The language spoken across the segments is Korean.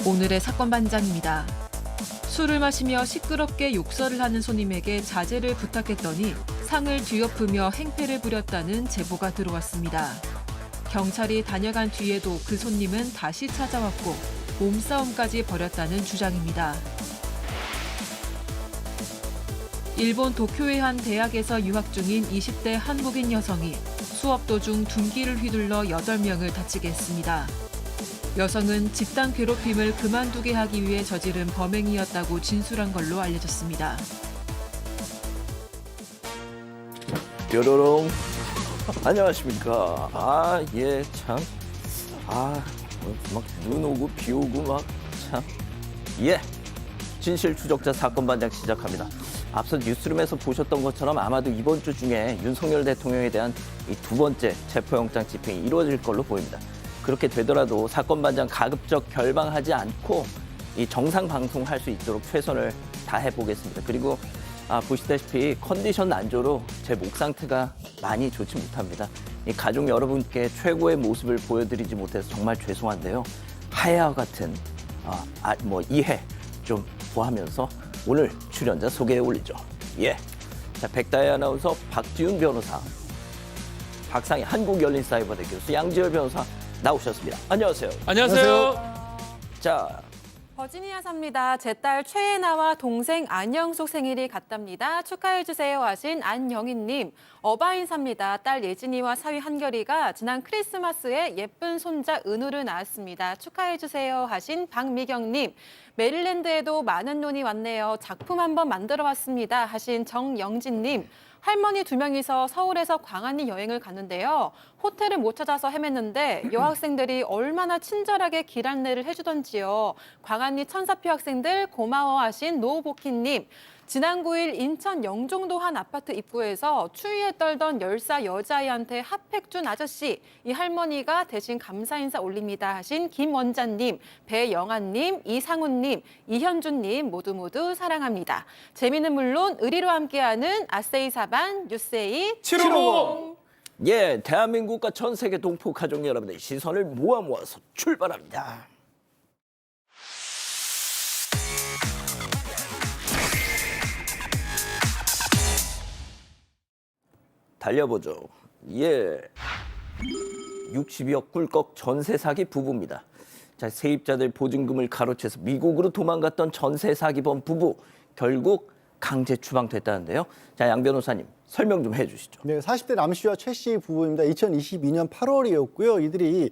오늘의 사건 반장입니다. 술을 마시며 시끄럽게 욕설을 하는 손님에게 자제를 부탁했더니 상을 뒤엎으며 행패를 부렸다는 제보가 들어왔습니다. 경찰이 다녀간 뒤에도 그 손님은 다시 찾아왔고 몸싸움까지 벌였다는 주장입니다. 일본 도쿄의 한 대학에서 유학 중인 20대 한국인 여성이 수업 도중 둔기를 휘둘러 8명을 다치게 했습니다. 여성은 집단 괴롭힘을 그만두게 하기 위해 저지른 범행이었다고 진술한 걸로 알려졌습니다. 뾰로롱. 안녕하십니까. 예, 참. 막 눈 오고 비 오고 막 참. 예. 진실 추적자 사건 반장 시작합니다. 앞서 뉴스룸에서 보셨던 것처럼 아마도 이번 주 중에 윤석열 대통령에 대한 이 두 번째 체포영장 집행이 이루어질 걸로 보입니다. 그렇게 되더라도 사건 반장 가급적 결방하지 않고 이 정상 방송할 수 있도록 최선을 다해 보겠습니다. 그리고 보시다시피 컨디션 난조로 제 목 상태가 많이 좋지 못합니다. 이 가족 여러분께 최고의 모습을 보여드리지 못해서 정말 죄송한데요. 하야와 같은 이해 좀 구하면서 오늘 출연자 소개해 올리죠. 예. 자, 백다혜 아나운서, 박지훈 변호사, 박상희 한국열린사이버대 교수, 양지열 변호사 나오셨습니다. 안녕하세요. 안녕하세요. 자, 버지니아 삽니다. 제 딸 최예나와 동생 안영숙 생일이 같답니다. 축하해주세요 하신 안영희님. 어바인 삽니다. 딸 예진이와 사위 한결이가 지난 크리스마스에 예쁜 손자 은우를 낳았습니다. 축하해주세요 하신 박미경님. 메릴랜드에도 많은 눈이 왔네요. 작품 한번 만들어봤습니다 하신 정영진님. 할머니 2명이서 서울에서 광안리 여행을 갔는데요. 호텔을 못 찾아서 헤맸는데 여학생들이 얼마나 친절하게 길 안내를 해주던지요. 광안리 천사표 학생들 고마워하신 노보키님. 지난 9일 인천 영종도 한 아파트 입구에서 추위에 떨던 10살 여자아이한테 핫팩 준 아저씨. 이 할머니가 대신 감사 인사 올립니다 하신 김원자님, 배영아님, 이상훈님, 이현준님 모두 사랑합니다. 재미는 물론 의리로 함께하는 아세이 사반 뉴세이 750. 예, 대한민국과 전 세계 동포 가족 여러분의 시선을 모아서 출발합니다. 달려보죠. 예. 60억 꿀꺽 전세 사기 부부입니다. 자, 세입자들 보증금을 가로채서 미국으로 도망갔던 전세 사기범 부부 결국 강제 추방됐다는데요. 자, 양 변호사님 설명 좀 해주시죠. 네, 40대 남 씨와 최 씨 부부입니다. 2022년 8월이었고요. 이들이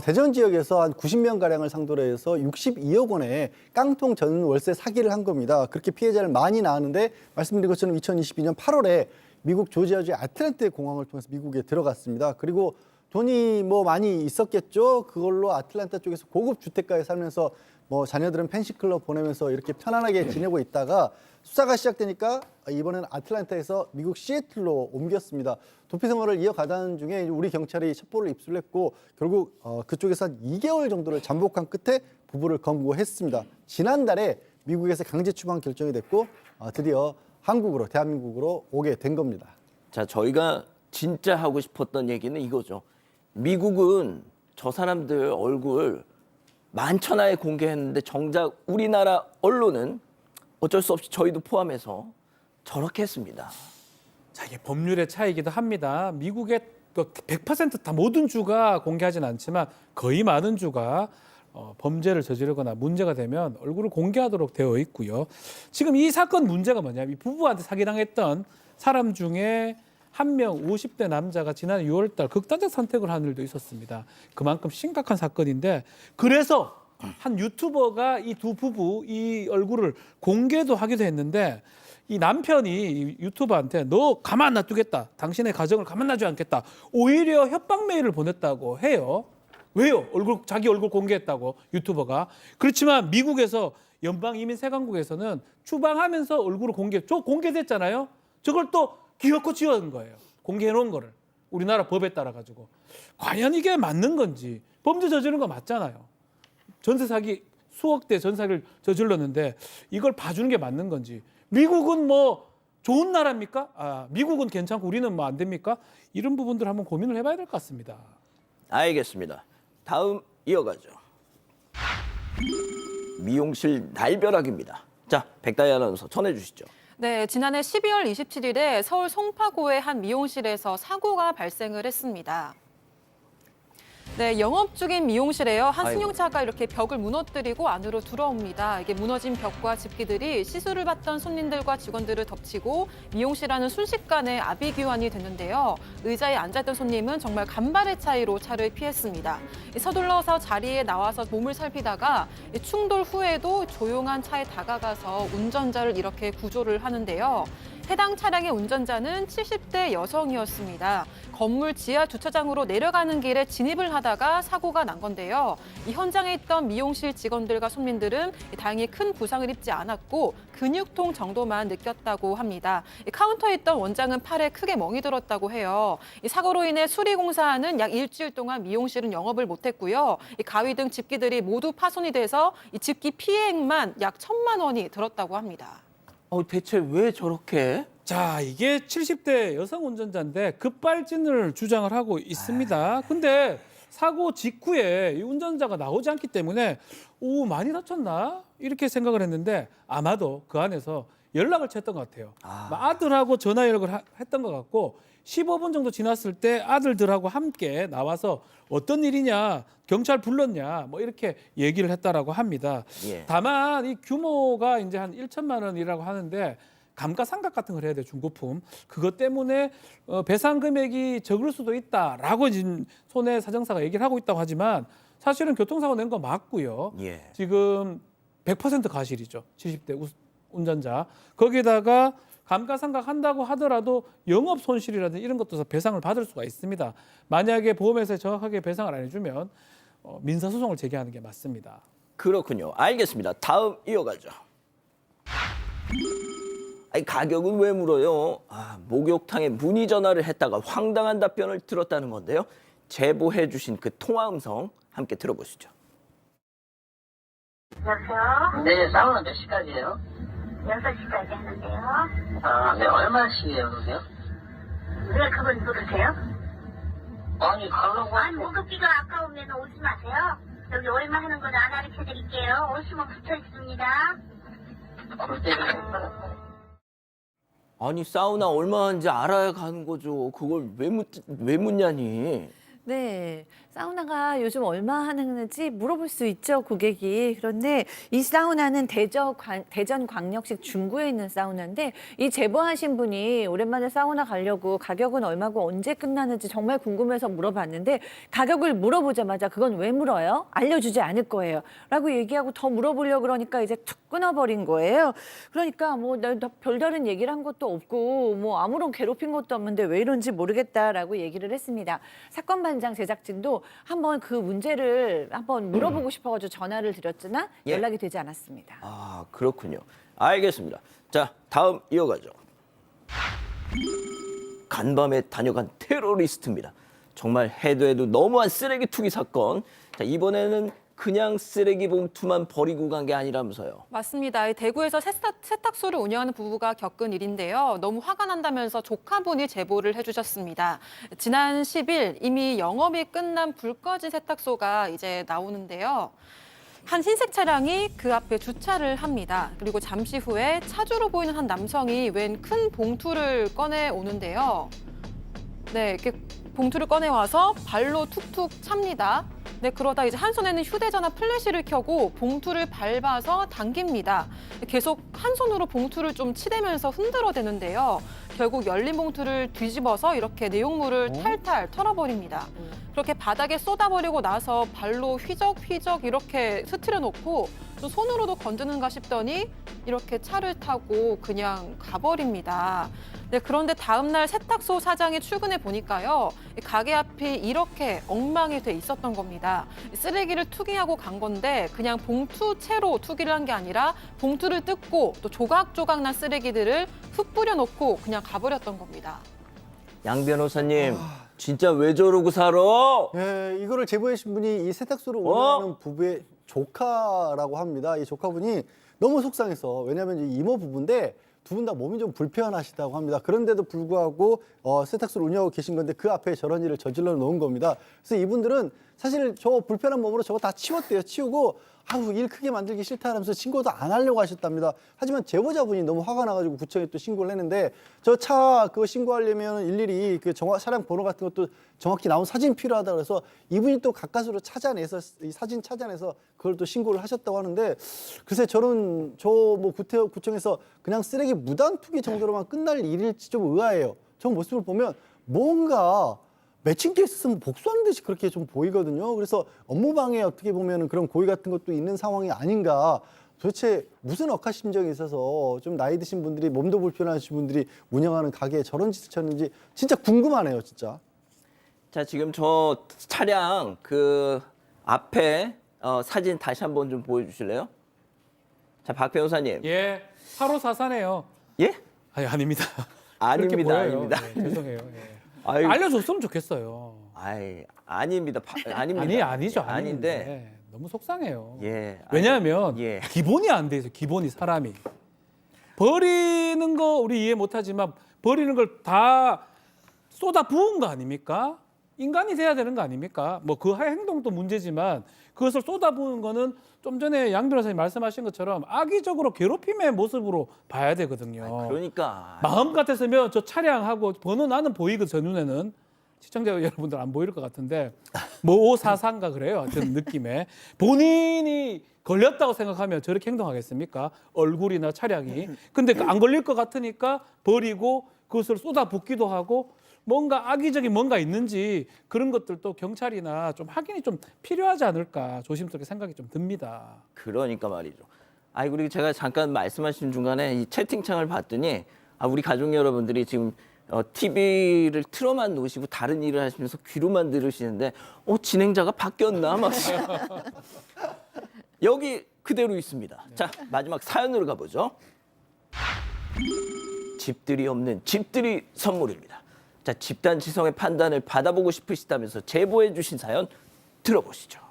대전 지역에서 한 90명 가량을 상대로 해서 62억 원의 깡통 전 월세 사기를 한 겁니다. 그렇게 피해자를 많이 낳았는데 말씀드린 것처럼 2022년 8월에 미국 조지아주의 아틀란타 공항을 통해서 미국에 들어갔습니다. 그리고 돈이 많이 있었겠죠. 그걸로 아틀란타 쪽에서 고급 주택가에 살면서 자녀들은 펜시클럽 보내면서 이렇게 편안하게 지내고 있다가 수사가 시작되니까 이번에는 아틀란타에서 미국 시애틀로 옮겼습니다. 도피 생활을 이어가던 중에 우리 경찰이 첩보를 입수를 했고 결국 그쪽에서 한 2개월 정도를 잠복한 끝에 부부를 검거했습니다. 지난달에 미국에서 강제 추방 결정이 됐고 드디어 한국으로, 대한민국으로 오게 된 겁니다. 자, 저희가 진짜 하고 싶었던 얘기는 이거죠. 미국은 저 사람들 얼굴 만천하에 공개했는데 정작 우리나라 언론은 어쩔 수 없이 저희도 포함해서 저렇게 했습니다. 자, 이게 법률의 차이기도 합니다. 미국의 100% 다 모든 주가 공개하진 않지만 거의 많은 주가 범죄를 저지르거나 문제가 되면 얼굴을 공개하도록 되어 있고요. 지금 이 사건 문제가 뭐냐면 이 부부한테 사기당했던 사람 중에 한 명 50대 남자가 지난 6월 달 극단적 선택을 한 일도 있었습니다. 그만큼 심각한 사건인데 그래서 한 유튜버가 이 두 부부 이 얼굴을 공개도 하기도 했는데 이 남편이 이 유튜버한테 너 가만 놔두겠다. 당신의 가정을 가만 놔두지 않겠다. 오히려 협박 메일을 보냈다고 해요. 왜요? 자기 얼굴 공개했다고 유튜버가. 그렇지만 미국에서 연방이민세관국에서는 추방하면서 얼굴을 공개됐잖아요. 저걸 또 기어코 지워낸 거예요. 공개해놓은 거를. 우리나라 법에 따라 가지고. 과연 이게 맞는 건지. 범죄 저지른 거 맞잖아요. 전세 사기 수억 대 전사기를 저질렀는데 이걸 봐주는 게 맞는 건지. 미국은 좋은 나라입니까? 미국은 괜찮고 우리는 안 됩니까? 이런 부분들 한번 고민을 해봐야 될 것 같습니다. 알겠습니다. 다음 이어가죠. 미용실 날벼락입니다. 자, 백다희 아나운서 전해주시죠. 네, 지난해 12월 27일에 서울 송파구의 한 미용실에서 사고가 발생을 했습니다. 네, 영업 중인 미용실에요. 한 아이고. 승용차가 이렇게 벽을 무너뜨리고 안으로 들어옵니다. 이게 무너진 벽과 집기들이 시술을 받던 손님들과 직원들을 덮치고 미용실 안은 순식간에 아비규환이 됐는데요. 의자에 앉았던 손님은 정말 간발의 차이로 차를 피했습니다. 서둘러서 자리에 나와서 몸을 살피다가 충돌 후에도 조용한 차에 다가가서 운전자를 이렇게 구조를 하는데요. 해당 차량의 운전자는 70대 여성이었습니다. 건물 지하 주차장으로 내려가는 길에 진입을 하다가 사고가 난 건데요. 이 현장에 있던 미용실 직원들과 손님들은 다행히 큰 부상을 입지 않았고 근육통 정도만 느꼈다고 합니다. 카운터에 있던 원장은 팔에 크게 멍이 들었다고 해요. 이 사고로 인해 수리공사는 약 일주일 동안 미용실은 영업을 못했고요. 이 가위 등 집기들이 모두 파손이 돼서 이 집기 피해액만 약 1,000만 원이 들었다고 합니다. 대체 왜 저렇게? 자, 이게 70대 여성 운전자인데 급발진을 주장을 하고 있습니다. 근데 사고 직후에 이 운전자가 나오지 않기 때문에 많이 다쳤나? 이렇게 생각을 했는데 아마도 그 안에서 연락을 취했던 것 같아요. 아들하고 전화 연락을 했던 것 같고 15분 정도 지났을 때 아들들하고 함께 나와서 어떤 일이냐, 경찰 불렀냐, 뭐 이렇게 얘기를 했다라고 합니다. 예. 다만 이 규모가 이제 한 1천만 원이라고 하는데 감가상각 같은 걸 해야 돼, 중고품. 그것 때문에 배상 금액이 적을 수도 있다라고 지금 손해사정사가 얘기를 하고 있다고 하지만 사실은 교통사고 낸 거 맞고요. 예. 지금 100% 과실이죠. 70대 운전자. 거기에다가 감가상각 한다고 하더라도 영업 손실이라든지 이런 것도 배상을 받을 수가 있습니다. 만약에 보험회사에 정확하게 배상을 안 해주면 민사소송을 제기하는 게 맞습니다. 그렇군요. 알겠습니다. 다음 이어가죠. 아니, 가격은 왜 물어요? 목욕탕에 문의 전화를 했다가 황당한 답변을 들었다는 건데요. 제보해 주신 그 통화 음성 함께 들어보시죠. 여보세요? 네, 사우나 몇 시까지예요? 6시까지 하는데요. 네, 얼마씩이에요, 그러세요? 왜 그걸 물으세요? 아니, 가려고 아니, 목욕비가 아까우면 오지 마세요. 여기 얼마 하는 걸 안 가르쳐 드릴게요. 오시면 붙어 있습니다. 볼 때는 아니, 사우나 얼마 하는지 알아야 가는 거죠. 그걸 왜 묻냐니. 네, 사우나가 요즘 얼마 하는지 물어볼 수 있죠, 고객이. 그런데 이 사우나는 대전광역시 중구에 있는 사우나인데 이 제보하신 분이 오랜만에 사우나 가려고 가격은 얼마고 언제 끝나는지 정말 궁금해서 물어봤는데 가격을 물어보자마자 그건 왜 물어요? 알려주지 않을 거예요. 라고 얘기하고 더 물어보려고 그러니까 이제 툭 끊어버린 거예요. 그러니까 뭐 별다른 얘기를 한 것도 없고 뭐 아무런 괴롭힌 것도 없는데 왜 이런지 모르겠다라고 얘기를 했습니다. 사건 반장 제작진도 한번 그 문제를 한번 물어보고 싶어가지고 전화를 드렸으나 예. 연락이 되지 않았습니다. 그렇군요. 알겠습니다. 자, 다음 이어가죠. 간밤에 다녀간 테러리스트입니다. 정말 해도 해도 너무한 쓰레기 투기 사건. 자, 이번에는 그냥 쓰레기 봉투만 버리고 간 게 아니라면서요. 맞습니다. 이 대구에서 세탁소를 운영하는 부부가 겪은 일인데요. 너무 화가 난다면서 조카분이 제보를 해주셨습니다. 지난 10일 이미 영업이 끝난 불 꺼진 세탁소가 이제 나오는데요. 한 흰색 차량이 그 앞에 주차를 합니다. 그리고 잠시 후에 차주로 보이는 한 남성이 웬 큰 봉투를 꺼내 오는데요. 네, 이렇게 봉투를 꺼내 와서 발로 툭툭 찹니다. 네, 그러다 이제 한 손에는 휴대전화 플래시를 켜고 봉투를 밟아서 당깁니다. 계속 한 손으로 봉투를 좀 치대면서 흔들어대는데요. 결국 열린 봉투를 뒤집어서 이렇게 내용물을 탈탈 털어버립니다. 그렇게 바닥에 쏟아버리고 나서 발로 휘적휘적 이렇게 흐트려 놓고 또 손으로도 건드는가 싶더니 이렇게 차를 타고 그냥 가버립니다. 네, 그런데 다음 날 세탁소 사장이 출근해 보니까요. 가게 앞이 이렇게 엉망이 돼 있었던 겁니다. 쓰레기를 투기하고 간 건데 그냥 봉투채로 투기를 한 게 아니라 봉투를 뜯고 또 조각조각 난 쓰레기들을 흩 뿌려놓고 그냥 가버렸던 겁니다. 양 변호사님, 진짜 왜 저러고 살아? 예, 이거를 제보해 주신 분이 이 세탁소를 운영하는 부부의 조카라고 합니다. 이 조카분이 너무 속상해서, 왜냐하면 이 이모 부부인데 두 분 다 몸이 좀 불편하시다고 합니다. 그런데도 불구하고 세탁소를 운영하고 계신 건데 그 앞에 저런 일을 저질러 놓은 겁니다. 그래서 이분들은 사실 저 불편한 몸으로 저거 다 치웠대요. 치우고 아우 일 크게 만들기 싫다 하면서 신고도 안 하려고 하셨답니다. 하지만 제보자분이 너무 화가 나가지고 구청에 또 신고를 했는데 저 차 그거 신고하려면 일일이 그 차량 번호 같은 것도 정확히 나온 사진 필요하다 그래서 이분이 또 가까스로 찾아내서 이 사진 찾아내서 그걸 또 신고를 하셨다고 하는데 글쎄 저는 저 뭐 구청에서 그냥 쓰레기 무단 투기 정도로만 끝날 일일지 좀 의아해요. 저 모습을 보면 뭔가 매칭 케이스는 복수하는 듯이 그렇게 좀 보이거든요. 그래서 업무방해 어떻게 보면 그런 고의 같은 것도 있는 상황이 아닌가. 도대체 무슨 억하심정이 있어서 좀 나이 드신 분들이 몸도 불편하신 분들이 운영하는 가게에 저런 짓을 쳤는지 진짜 궁금하네요, 진짜. 자, 지금 저 차량 그 앞에 사진 다시 한번 좀 보여주실래요? 자, 박 변호사님. 예, 8호4사네요. 예? 아니, 아닙니다. 아닙니다, 그렇게 보여요. 아닙니다. 네, 죄송해요. 예. 아유, 알려줬으면 좋겠어요. 아닙니다. 아닙니다. 아니죠. 아닌데. 아닌데. 너무 속상해요. 예. 왜냐하면 예. 기본이 안 돼 있어요. 기본이 사람이. 버리는 거 우리 이해 못하지만 버리는 걸 다 쏟아 부은 거 아닙니까? 인간이 돼야 되는 거 아닙니까? 뭐 그 행동도 문제지만 그것을 쏟아 부은 거는 좀 전에 양 변호사님 말씀하신 것처럼 악의적으로 괴롭힘의 모습으로 봐야 되거든요. 그러니까. 마음 같았으면 저 차량하고 번호 나는 보이거든, 저 눈에는. 시청자 여러분들 안 보일 것 같은데 뭐 544인가 그래요. 하여튼 느낌에. 본인이 걸렸다고 생각하면 저렇게 행동하겠습니까? 얼굴이나 차량이. 근데 안 걸릴 것 같으니까 버리고 그것을 쏟아붓기도 하고 뭔가 악의적인 뭔가 있는지 그런 것들도 경찰이나 좀 확인이 좀 필요하지 않을까 조심스럽게 생각이 좀 듭니다. 그러니까 말이죠. 그리고 제가 잠깐 말씀하신 중간에 이 채팅창을 봤더니 우리 가족 여러분들이 지금 TV를 틀어만 놓으시고 다른 일을 하시면서 귀로만 들으시는데 진행자가 바뀌었나 막 여기 그대로 있습니다. 자, 마지막 사연으로 가보죠. 집들이 없는 집들이 선물입니다. 자, 집단 지성의 판단을 받아보고 싶으시다면서 제보해 주신 사연 들어보시죠.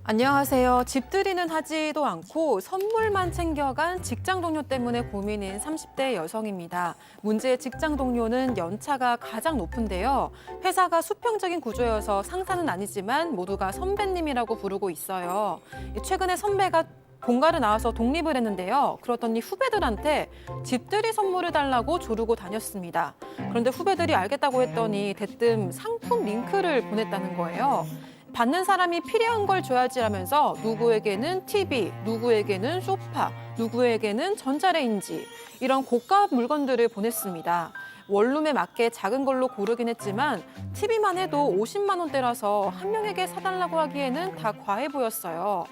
안녕하세요. 집들이는 하지도 않고 선물만 챙겨간 직장 동료 때문에 고민인 30대 여성입니다. 문제의 직장 동료는 연차가 가장 높은데요. 회사가 수평적인 구조여서 상사는 아니지만 모두가 선배님이라고 부르고 있어요. 최근에 선배가 본가를 나와서 독립을 했는데요. 그러더니 후배들한테 집들이 선물을 달라고 조르고 다녔습니다. 그런데 후배들이 알겠다고 했더니 대뜸 상품 링크를 보냈다는 거예요. 받는 사람이 필요한 걸 줘야지라면서 누구에게는 TV, 누구에게는 소파, 누구에게는 전자레인지 이런 고가 물건들을 보냈습니다. 원룸에 맞게 작은 걸로 고르긴 했지만 TV만 해도 50만 원대라서 한 명에게 사달라고 하기에는 다 과해 보였어요.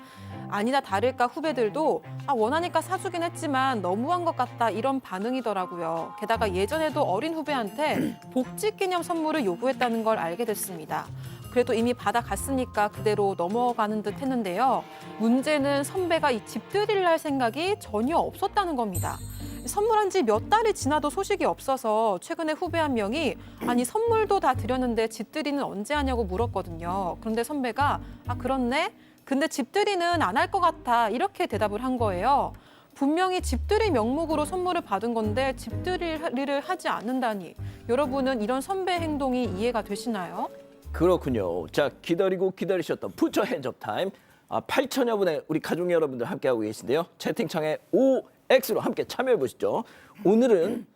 아니나 다를까 후배들도 원하니까 사주긴 했지만 너무한 것 같다 이런 반응이더라고요. 게다가 예전에도 어린 후배한테 복직 기념 선물을 요구했다는 걸 알게 됐습니다. 그래도 이미 받아갔으니까 그대로 넘어가는 듯 했는데요. 문제는 선배가 이 집들이를 할 생각이 전혀 없었다는 겁니다. 선물한 지 몇 달이 지나도 소식이 없어서 최근에 후배 한 명이 아니 선물도 다 드렸는데 집들이는 언제 하냐고 물었거든요. 그런데 선배가 그렇네? 근데 집들이는 안 할 것 같아 이렇게 대답을 한 거예요. 분명히 집들이 명목으로 선물을 받은 건데 집들이를 하지 않는다니. 여러분은 이런 선배 행동이 이해가 되시나요? 그렇군요. 자, 기다리고 기다리셨던 푸처 핸즈업 타임. 8천여 분의 우리 가족 여러분들 함께하고 계신데요. 채팅창에 OX로 함께 참여해 보시죠. 오늘은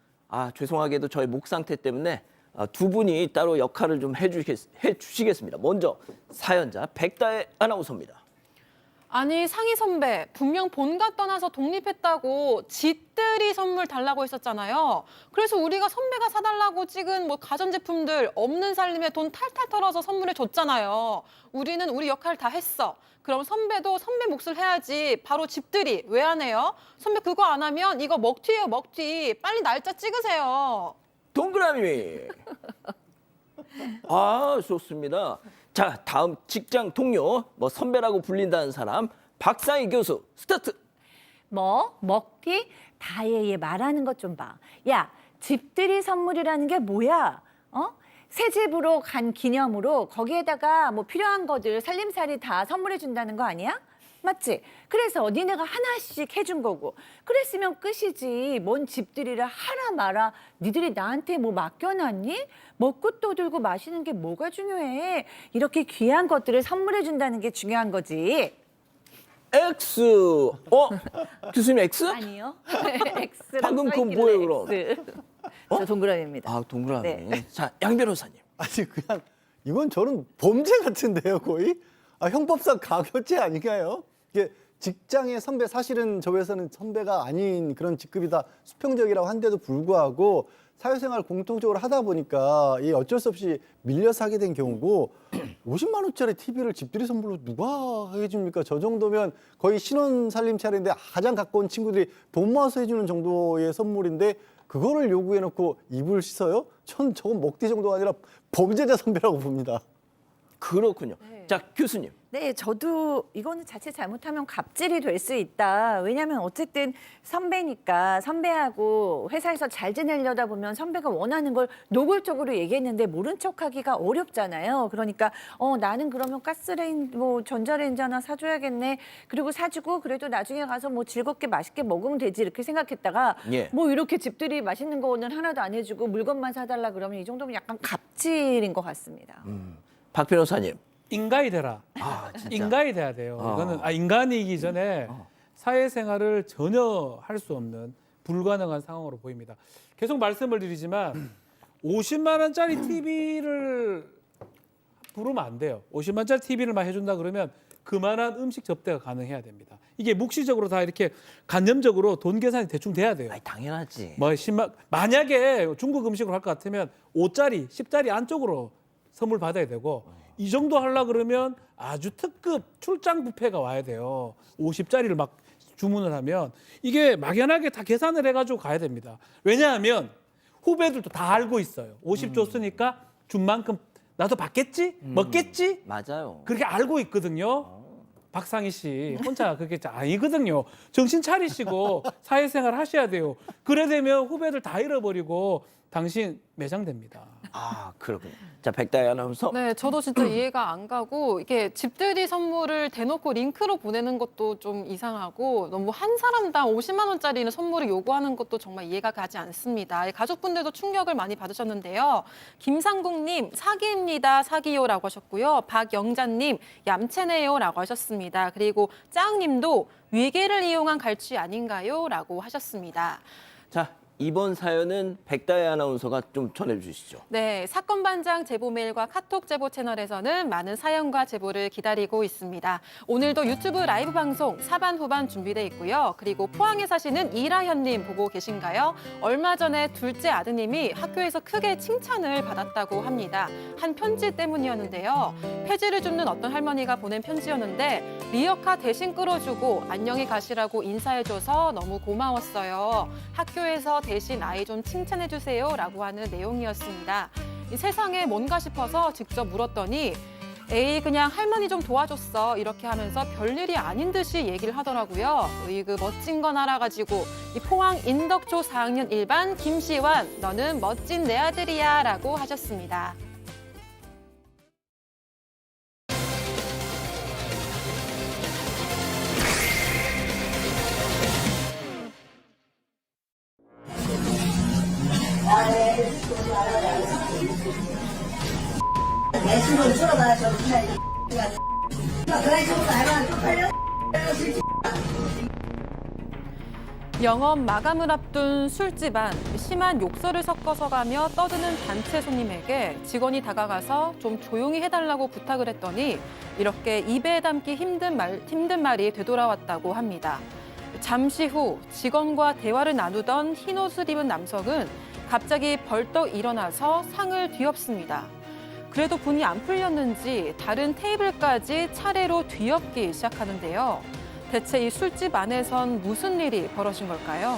죄송하게도 저희 목 상태 때문에 두 분이 따로 역할을 좀 해주시겠습니다. 먼저 사연자 백다혜 아나운서입니다. 아니 상희 선배 분명 본가 떠나서 독립했다고 집들이 선물 달라고 했었잖아요. 그래서 우리가 선배가 사달라고 찍은 뭐 가전제품들 없는 살림에 돈 탈탈 털어서 선물해 줬잖아요. 우리는 우리 역할 다 했어. 그럼 선배도 선배 몫을 해야지. 바로 집들이 왜 안 해요? 선배 그거 안 하면 이거 먹튀예요 먹튀. 빨리 날짜 찍으세요. 동그라미. 좋습니다. 자, 다음 직장 동료, 선배라고 불린다는 사람, 박상희 교수, 스타트. 먹튀? 다혜얘 말하는 것 좀 봐. 야, 집들이 선물이라는 게 뭐야? 새 집으로 간 기념으로 거기에다가 뭐 필요한 것들 살림살이 다 선물해 준다는 거 아니야? 맞지? 그래서 니네가 하나씩 해준 거고 그랬으면 끝이지. 뭔 집들이를 하라 마라 니들이 나한테 뭐 맡겨놨니? 먹고 떠들고 마시는 게 뭐가 중요해? 이렇게 귀한 것들을 선물해 준다는 게 중요한 거지. X. 교수님 X? 아니요. X라고 방금 그건 써있길래 뭐예요, 그럼? X. 저 동그라미입니다. 아, 동그라미. 네. 자, 양 변호사님. 아니 그냥 이건 저는 범죄 같은데요, 거의. 형법상 강요죄 아닌가요? 이게 직장의 선배, 사실은 저 회사는 선배가 아닌 그런 직급이다 수평적이라고 한데도 불구하고 사회생활 공통적으로 하다 보니까 이 어쩔 수 없이 밀려서 하게 된 경우고 50만 원짜리 TV를 집들이 선물로 누가 해줍니까? 저 정도면 거의 신혼 살림 차례인데 가장 가까운 친구들이 돈 모아서 해주는 정도의 선물인데 그거를 요구해놓고 입을 씻어요? 전 저건 먹튀 정도가 아니라 범죄자 선배라고 봅니다. 그렇군요. 자, 교수님. 네, 저도 이거는 자칫 잘못하면 갑질이 될 수 있다. 왜냐하면 어쨌든 선배니까 선배하고 회사에서 잘 지내려다 보면 선배가 원하는 걸 노골적으로 얘기했는데 모른 척하기가 어렵잖아요. 그러니까 나는 그러면 가스레인 뭐 전자레인지 하나 사줘야겠네. 그리고 사주고 그래도 나중에 가서 뭐 즐겁게 맛있게 먹으면 되지 이렇게 생각했다가 예. 뭐 이렇게 집들이 맛있는 거는 하나도 안 해주고 물건만 사달라 그러면 이 정도면 약간 갑질인 것 같습니다. 박 변호사님. 인간이 되라. 아, 진짜. 인간이 돼야 돼요. 이거는 인간이기 전에 사회생활을 전혀 할 수 없는 불가능한 상황으로 보입니다. 계속 말씀을 드리지만 50만 원짜리 TV를 부르면 안 돼요. 50만 원짜리 TV를만 해준다 그러면 그만한 음식 접대가 가능해야 됩니다. 이게 묵시적으로 다 이렇게 간접적으로 돈 계산이 대충 돼야 돼요. 아이, 당연하지. 뭐 10만 만약에 중국 음식으로 할 것 같으면 5짜리, 10짜리 안쪽으로 선물 받아야 되고 이 정도 하려 그러면 아주 특급 출장 뷔페가 와야 돼요. 50짜리를 막 주문을 하면 이게 막연하게 다 계산을 해가지고 가야 됩니다. 왜냐하면 후배들도 다 알고 있어요. 50 줬으니까 준 만큼 나도 받겠지? 먹겠지? 맞아요. 그렇게 알고 있거든요. 박상희 씨 혼자 그게 아니거든요. 정신 차리시고 사회생활 하셔야 돼요. 그래 되면 후배들 다 잃어버리고 당신 매장됩니다. 아, 그렇군요. 자, 백다희 아나운서. 네, 저도 진짜 이해가 안 가고 이게 집들이 선물을 대놓고 링크로 보내는 것도 좀 이상하고 너무 한 사람당 50만 원짜리는 선물을 요구하는 것도 정말 이해가 가지 않습니다. 가족분들도 충격을 많이 받으셨는데요. 김상국님 사기입니다. 사기요라고 하셨고요. 박영자님 얌체네요라고 하셨습니다. 그리고 짱님도 위계를 이용한 갈취 아닌가요? 라고 하셨습니다. 자, 이번 사연은 백다희 아나운서가 좀 전해주시죠. 네, 사건 반장 제보 메일과 카톡 제보 채널에서는 많은 사연과 제보를 기다리고 있습니다. 오늘도 유튜브 라이브 방송 사반 후반 준비돼 있고요. 그리고 포항에 사시는 이라현님 보고 계신가요? 얼마 전에 둘째 아드님이 학교에서 크게 칭찬을 받았다고 합니다. 한 편지 때문이었는데요. 폐지를 줍는 어떤 할머니가 보낸 편지였는데 리어카 대신 끌어주고 안녕히 가시라고 인사해줘서 너무 고마웠어요. 학교에서 대신 아이 좀 칭찬해주세요 라고 하는 내용이었습니다. 이 세상에 뭔가 싶어서 직접 물었더니 에이 그냥 할머니 좀 도와줬어 이렇게 하면서 별일이 아닌 듯이 얘기를 하더라고요. 으이그 멋진 건 알아가지고 이 포항 인덕초 4학년 1반 김시환 너는 멋진 내 아들이야 라고 하셨습니다. 영업 마감을 앞둔 술집 안 심한 욕설을 섞어서 가며 떠드는 단체 손님에게 직원이 다가가서 좀 조용히 해달라고 부탁을 했더니 이렇게 입에 담기 힘든 말이 되돌아왔다고 합니다. 잠시 후 직원과 대화를 나누던 흰 옷을 입은 남성은 갑자기 벌떡 일어나서 상을 뒤엎습니다. 그래도 분이 안 풀렸는지 다른 테이블까지 차례로 뒤엎기 시작하는데요. 대체 이 술집 안에선 무슨 일이 벌어진 걸까요?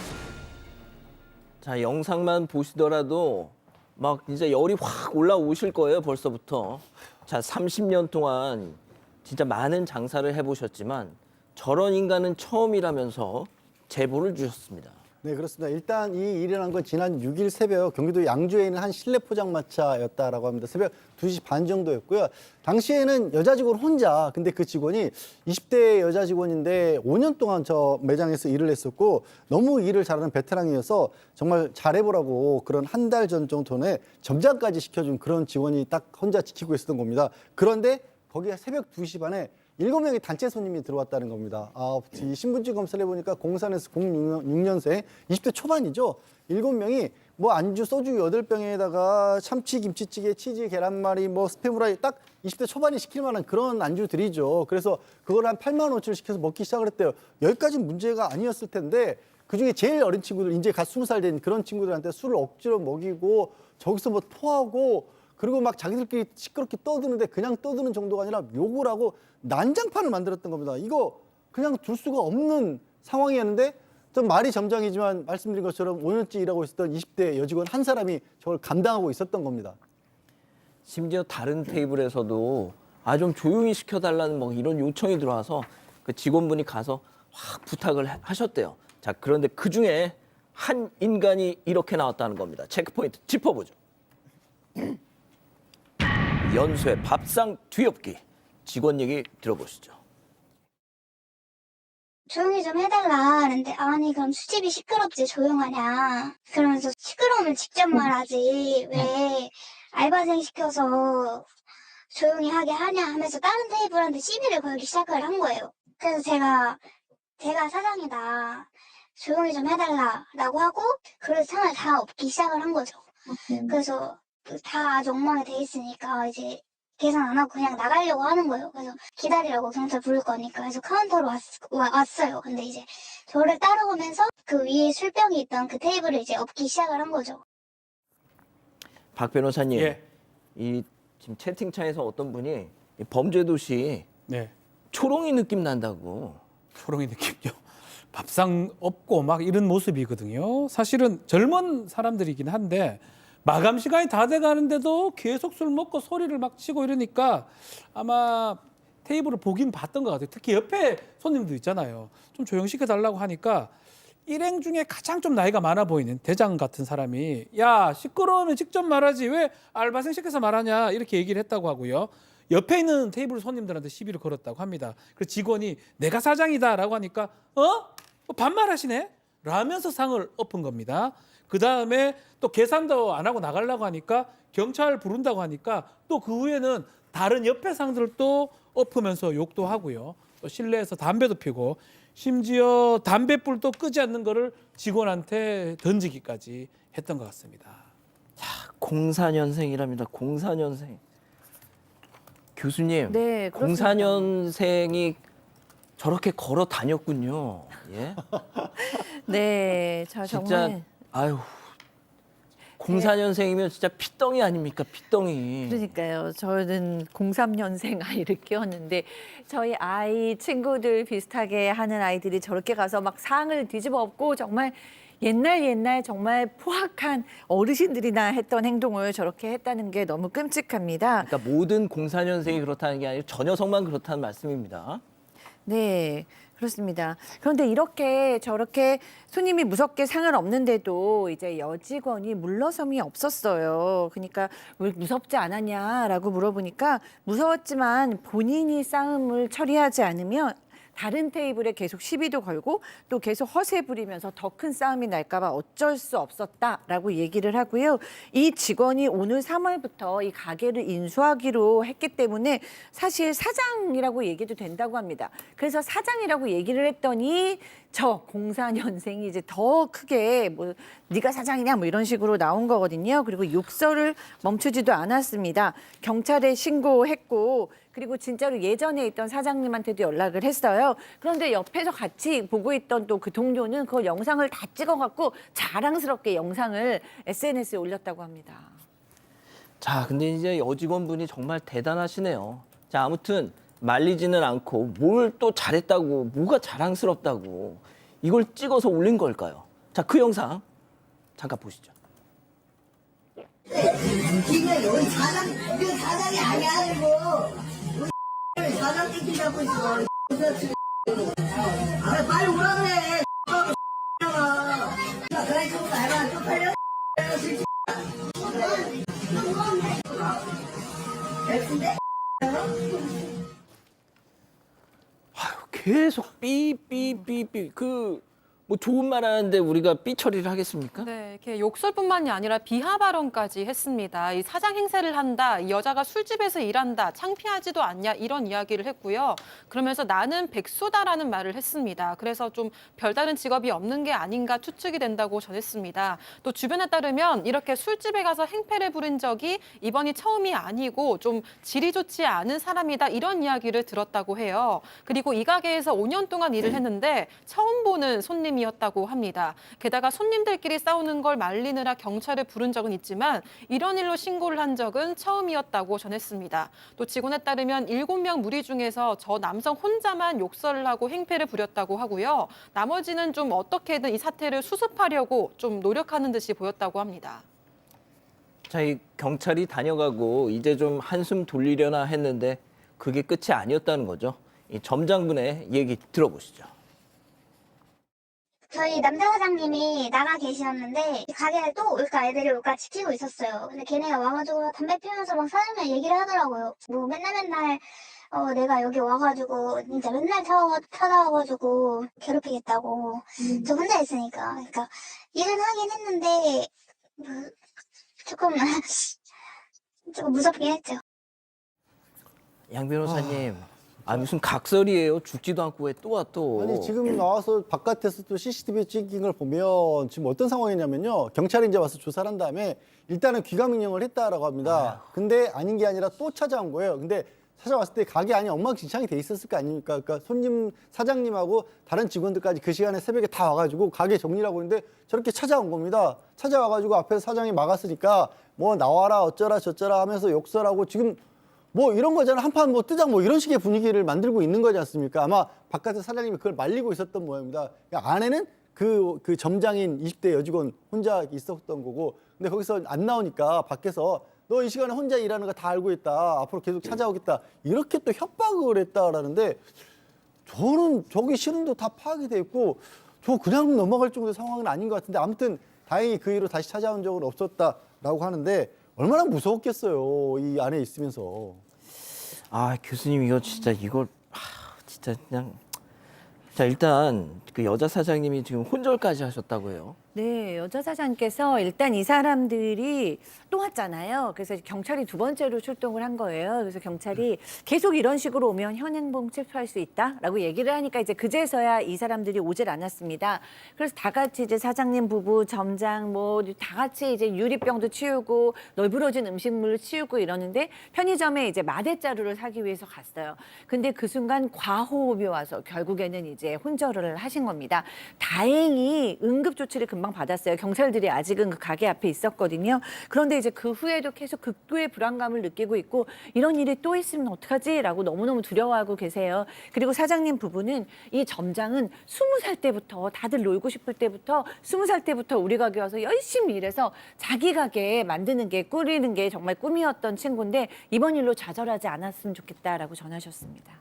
자, 영상만 보시더라도 막 진짜 열이 확 올라오실 거예요, 벌써부터. 자, 30년 동안 진짜 많은 장사를 해보셨지만 저런 인간은 처음이라면서 제보를 주셨습니다. 네, 그렇습니다. 일단 이 일이 일어난 건 지난 6일 새벽 경기도 양주에 있는 한 실내 포장마차였다라고 합니다. 새벽 2시 반 정도였고요. 당시에는 여자 직원 혼자, 근데 그 직원이 20대 여자 직원인데 5년 동안 저 매장에서 일을 했었고 너무 일을 잘하는 베테랑이어서 정말 잘해보라고 그런 한 달 전 정도에 점장까지 시켜준 그런 직원이 딱 혼자 지키고 있었던 겁니다. 그런데 거기에 새벽 2시 반에 7명의 단체 손님이 들어왔다는 겁니다. 이 신분증 검사를 해보니까 공산에서 06년생 20대 초반이죠. 7명이 뭐 안주 소주 8병에다가 참치 김치찌개 치즈 계란말이 뭐 스팸 후라이 딱 20대 초반이 시킬 만한 그런 안주들이죠. 그래서 그걸 한 8만 원어치를 시켜서 먹기 시작을 했대요. 여기까지는 문제가 아니었을 텐데 그중에 제일 어린 친구들 이제 갓 20살 된 그런 친구들한테 술을 억지로 먹이고 저기서 뭐 토하고 그리고 막 자기들끼리 시끄럽게 떠드는데 그냥 떠드는 정도가 아니라 욕을 하고 난장판을 만들었던 겁니다. 이거 그냥 둘 수가 없는 상황이었는데 좀 말이 점장이지만 말씀드린 것처럼 5년째 일하고 있었던 20대 여직원 한 사람이 저걸 감당하고 있었던 겁니다. 심지어 다른 테이블에서도 좀 조용히 시켜달라는 뭐 이런 요청이 들어와서 그 직원분이 가서 확 부탁을 하셨대요. 자, 그런데 그 중에 한 인간이 이렇게 나왔다는 겁니다. 체크포인트 짚어보죠. 연수의 밥상 뒤엎기. 직원 얘기 들어보시죠. 조용히 좀 해달라 하는데 아니 그럼 수집이 시끄럽지 조용하냐 그러면서 시끄러우면 직접 말하지 왜 알바생 시켜서 조용히 하게 하냐 하면서 다른 테이블한테 시비를 걸기 시작을 한 거예요. 그래서 제가 사장이다 조용히 좀 해달라라고 하고 그래서 상을 다 엎기 시작을 한 거죠. 그래서 다 아주 엉망이 돼 있으니까 이제 계산 안 하고 그냥 나가려고 하는 거예요. 그래서 기다리라고 경찰 부를 거니까 그래서 카운터로 왔어요. 근데 이제 저를 따라오면서 그 위에 술병이 있던 그 테이블을 이제 엎기 시작을 한 거죠. 박 변호사님, 예. 이 지금 채팅창에서 어떤 분이 이 범죄도시 네. 초롱이 느낌 난다고. 초롱이 느낌요. 밥상 없고 막 이런 모습이거든요. 사실은 젊은 사람들이긴 한데 마감 시간이 다 돼가는데도 계속 술 먹고 소리를 막 치고 이러니까 아마 테이블을 보긴 봤던 것 같아요. 특히 옆에 손님도 있잖아요. 좀 조용시켜달라고 하니까 일행 중에 가장 좀 나이가 많아 보이는 대장 같은 사람이 야 시끄러우면 직접 말하지 왜 알바생 시켜서 말하냐 이렇게 얘기를 했다고 하고요. 옆에 있는 테이블 손님들한테 시비를 걸었다고 합니다. 그래서 직원이 내가 사장이다라고 하니까 반말하시네? 라면서 상을 엎은 겁니다. 그 다음에 또 계산도 안 하고 나가려고 하니까 경찰 부른다고 하니까 또 그 후에는 다른 옆에 상들을 또 엎으면서 욕도 하고요. 또 실내에서 담배도 피고 심지어 담배불도 끄지 않는 거를 직원한테 던지기까지 했던 것 같습니다. 04년생이랍니다. 04년생. 교수님, 네, 그렇습니다. 04년생이 저렇게 걸어 다녔군요. 예? 네, 자 진짜 정말 아유. 04년생이면 진짜 피덩이 아닙니까? 피덩이. 그러니까요. 저는 03년생 아이를 키웠는데 저희 아이 친구들 비슷하게 하는 아이들이 저렇게 가서 막 상을 뒤집어 엎고 정말 옛날 정말 포악한 어르신들이나 했던 행동을 저렇게 했다는 게 너무 끔찍합니다. 그러니까 모든 04년생이 그렇다는 게 아니고 저 녀석만 그렇다는 말씀입니다. 네, 그렇습니다. 그런데 이렇게 저렇게 손님이 무섭게 상을 엎는데도 이제 여직원이 물러섬이 없었어요. 그러니까 왜 무섭지 않았냐라고 물어보니까 무서웠지만 본인이 싸움을 처리하지 않으면 다른 테이블에 계속 시비도 걸고 또 계속 허세 부리면서 더 큰 싸움이 날까 봐 어쩔 수 없었다라고 얘기를 하고요. 이 직원이 오늘 3월부터 이 가게를 인수하기로 했기 때문에 사실 사장이라고 얘기도 된다고 합니다. 그래서 사장이라고 얘기를 했더니 저 04년생이 이제 더 크게 뭐 네가 사장이냐 뭐 이런 식으로 나온 거거든요. 그리고 욕설을 멈추지도 않았습니다. 경찰에 신고했고 그리고 진짜로 예전에 있던 사장님한테도 연락을 했어요. 그런데 옆에서 같이 보고 있던 또 그 동료는 그 영상을 다 찍어갖고 자랑스럽게 영상을 SNS에 올렸다고 합니다. 자, 근데 이제 여직원분이 정말 대단하시네요. 자, 아무튼 말리지는 않고 뭘 또 잘했다고, 뭐가 자랑스럽다고 이걸 찍어서 올린 걸까요? 자, 그 영상 잠깐 보시죠. 지금 여기 사장이 아니야 이거 사장 띠끼 잡고 있어. 빨리 오라 그래. 그러니까 뭐 알바 또 팔려. 백수인데? 계속 삐삐삐삐 뭐 좋은 말 하는데 우리가 삐 처리를 하겠습니까? 네, 이렇게 욕설뿐만이 아니라 비하 발언까지 했습니다. 이 사장 행세를 한다, 이 여자가 술집에서 일한다, 창피하지도 않냐 이런 이야기를 했고요. 그러면서 나는 백수다라는 말을 했습니다. 그래서 좀 별다른 직업이 없는 게 아닌가 추측이 된다고 전했습니다. 또 주변에 따르면 이렇게 술집에 가서 행패를 부린 적이 이번이 처음이 아니고 좀 질이 좋지 않은 사람이다 이런 이야기를 들었다고 해요. 그리고 이 가게에서 5년 동안 일을 했는데 처음 보는 손님이었다고 합니다. 게다가 손님들끼리 싸우는 걸 말리느라 경찰을 부른 적은 있지만 이런 일로 신고를 한 적은 처음이었다고 전했습니다. 또 직원에 따르면 7명 무리 중에서 저 남성 혼자만 욕설을 하고 행패를 부렸다고 하고요. 나머지는 좀 어떻게든 이 사태를 수습하려고 좀 노력하는 듯이 보였다고 합니다. 자, 이 경찰이 다녀가고 이제 좀 한숨 돌리려나 했는데 그게 끝이 아니었다는 거죠. 이 점장분의 얘기 들어보시죠. 저희 남자 사장님이 나가 계셨는데 가게에 또 올까 애들이 올까 지키고 있었어요. 근데 걔네가 와가지고 담배 피우면서 막 사장님이랑 얘기를 하더라고요. 뭐 맨날 내가 여기 와가지고 진짜 맨날 찾아와가지고 괴롭히겠다고. 저 혼자 있으니까. 그러니까 일은 하긴 했는데 뭐 조금 무섭긴 했죠. 양 변호사님, 무슨 각설이에요? 죽지도 않고 왜 또 와 또? 아니 지금 나와서 바깥에서 또 CCTV 찍힌 걸 보면 지금 어떤 상황이냐면요. 경찰이 이제 와서 조사를 한 다음에 일단은 귀가 명령을 했다라고 합니다. 근데 아닌 게 아니라 또 찾아온 거예요. 근데 찾아왔을 때 가게 안이 엉망진창이 돼 있었을 거 아닙니까? 그러니까 손님 사장님하고 다른 직원들까지 그 시간에 새벽에 다 와가지고 가게 정리를 하고 있는데 저렇게 찾아온 겁니다. 찾아와가지고 앞에서 사장이 막았으니까 뭐 나와라 어쩌라 저쩌라 하면서 욕설하고 지금 뭐 이런 거잖아. 한판 뭐 뜨자 뭐 이런 식의 분위기를 만들고 있는 거지 않습니까? 아마 바깥에 사장님이 그걸 말리고 있었던 모양입니다. 그러니까 안에는 그 점장인 20대 여직원 혼자 있었던 거고, 근데 거기서 안 나오니까 밖에서 너 이 시간에 혼자 일하는 거 다 알고 있다. 앞으로 계속 찾아오겠다. 이렇게 또 협박을 했다라는데 저는 저기 실은도 다 파악이 돼 있고 저 그냥 넘어갈 정도의 상황은 아닌 것 같은데 아무튼 다행히 그 이후로 다시 찾아온 적은 없었다라고 하는데 얼마나 무서웠겠어요. 이 안에 있으면서. 교수님 이거 진짜 이걸 진짜 그냥 자 일단 그 여자 사장님이 지금 혼절까지 하셨다고 해요. 네, 여자 사장님께서 일단 이 사람들이 또 왔잖아요. 그래서 경찰이 두 번째로 출동을 한 거예요. 그래서 경찰이 계속 이런 식으로 오면 현행범 체포할 수 있다라고 얘기를 하니까 이제 그제서야 이 사람들이 오질 않았습니다. 그래서 다 같이 이제 사장님 부부, 점장 뭐 다 같이 이제 유리병도 치우고 널브러진 음식물을 치우고 이러는데 편의점에 이제 마대자루를 사기 위해서 갔어요. 근데 그 순간 과호흡이 와서 결국에는 이제 혼절을 하신 겁니다. 다행히 응급 조치를 금방 받았어요. 경찰들이 아직은 그 가게 앞에 있었거든요. 그런데 이제 그 후에도 계속 극도의 불안감을 느끼고 있고 이런 일이 또 있으면 어떡하지라고 너무너무 두려워하고 계세요. 그리고 사장님 부부는 이 점장은 20살 때부터 다들 놀고 싶을 때부터 20살 때부터 우리 가게 와서 열심히 일해서 자기 가게 만드는 게 꾸리는 게 정말 꿈이었던 친구인데 이번 일로 좌절하지 않았으면 좋겠다라고 전하셨습니다.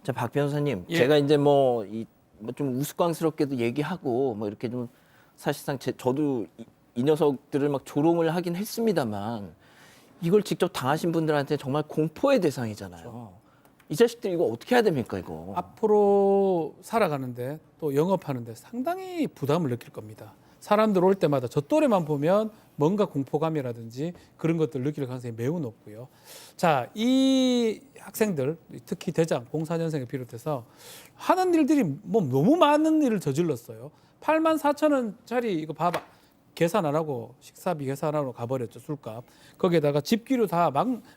자, 박 변호사님, 예. 제가 이제 뭐 좀 우스꽝스럽게도 얘기하고 뭐 이렇게 좀 사실상 저도 이 녀석들을 막 조롱을 하긴 했습니다만 이걸 직접 당하신 분들한테 정말 공포의 대상이잖아요. 이 자식들 이거 어떻게 해야 됩니까 이거? 앞으로 살아가는데 또 영업하는데 상당히 부담을 느낄 겁니다. 사람들 올 때마다 저 또래만 보면 뭔가 공포감이라든지 그런 것들을 느낄 가능성이 매우 높고요. 자, 이 학생들, 특히 대장, 04년생을 비롯해서 하는 일들이 뭐 너무 많은 일을 저질렀어요. 84,000원짜리 이거 봐봐. 계산 안 하고 식사비 계산 안 하고 가버렸죠, 술값. 거기에다가 집기료 다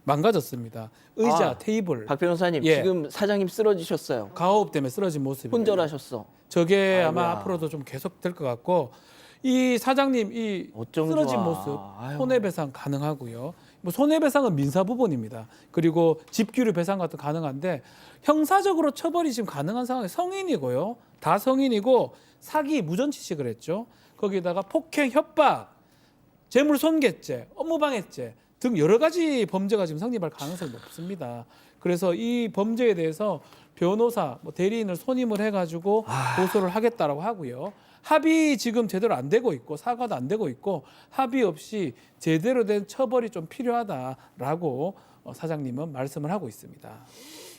망가졌습니다. 의자, 테이블. 박 변호사님, 예. 지금 사장님 쓰러지셨어요. 가호흡 때문에 쓰러진 모습이 혼절하셨어. 저게 아이고야. 아마 앞으로도 좀 계속 될 것 같고 이 사장님 이 어쩜 쓰러진 좋아. 모습 아유. 손해배상 가능하고요. 뭐 손해배상은 민사부분입니다. 그리고 집기료 배상 같은 거 가능한데 형사적으로 처벌이 지금 가능한 상황이 성인이고요. 다 성인이고 사기 무전치식을 했죠. 거기다가 폭행, 협박, 재물손괴죄, 업무방해죄 등 여러 가지 범죄가 지금 성립할 가능성이 높습니다. 그래서 이 범죄에 대해서 변호사, 대리인을 선임을 해가지고 고소를 하겠다라고 하고요. 합의 지금 제대로 안 되고 있고 사과도 안 되고 있고 합의 없이 제대로 된 처벌이 좀 필요하다라고 사장님은 말씀을 하고 있습니다.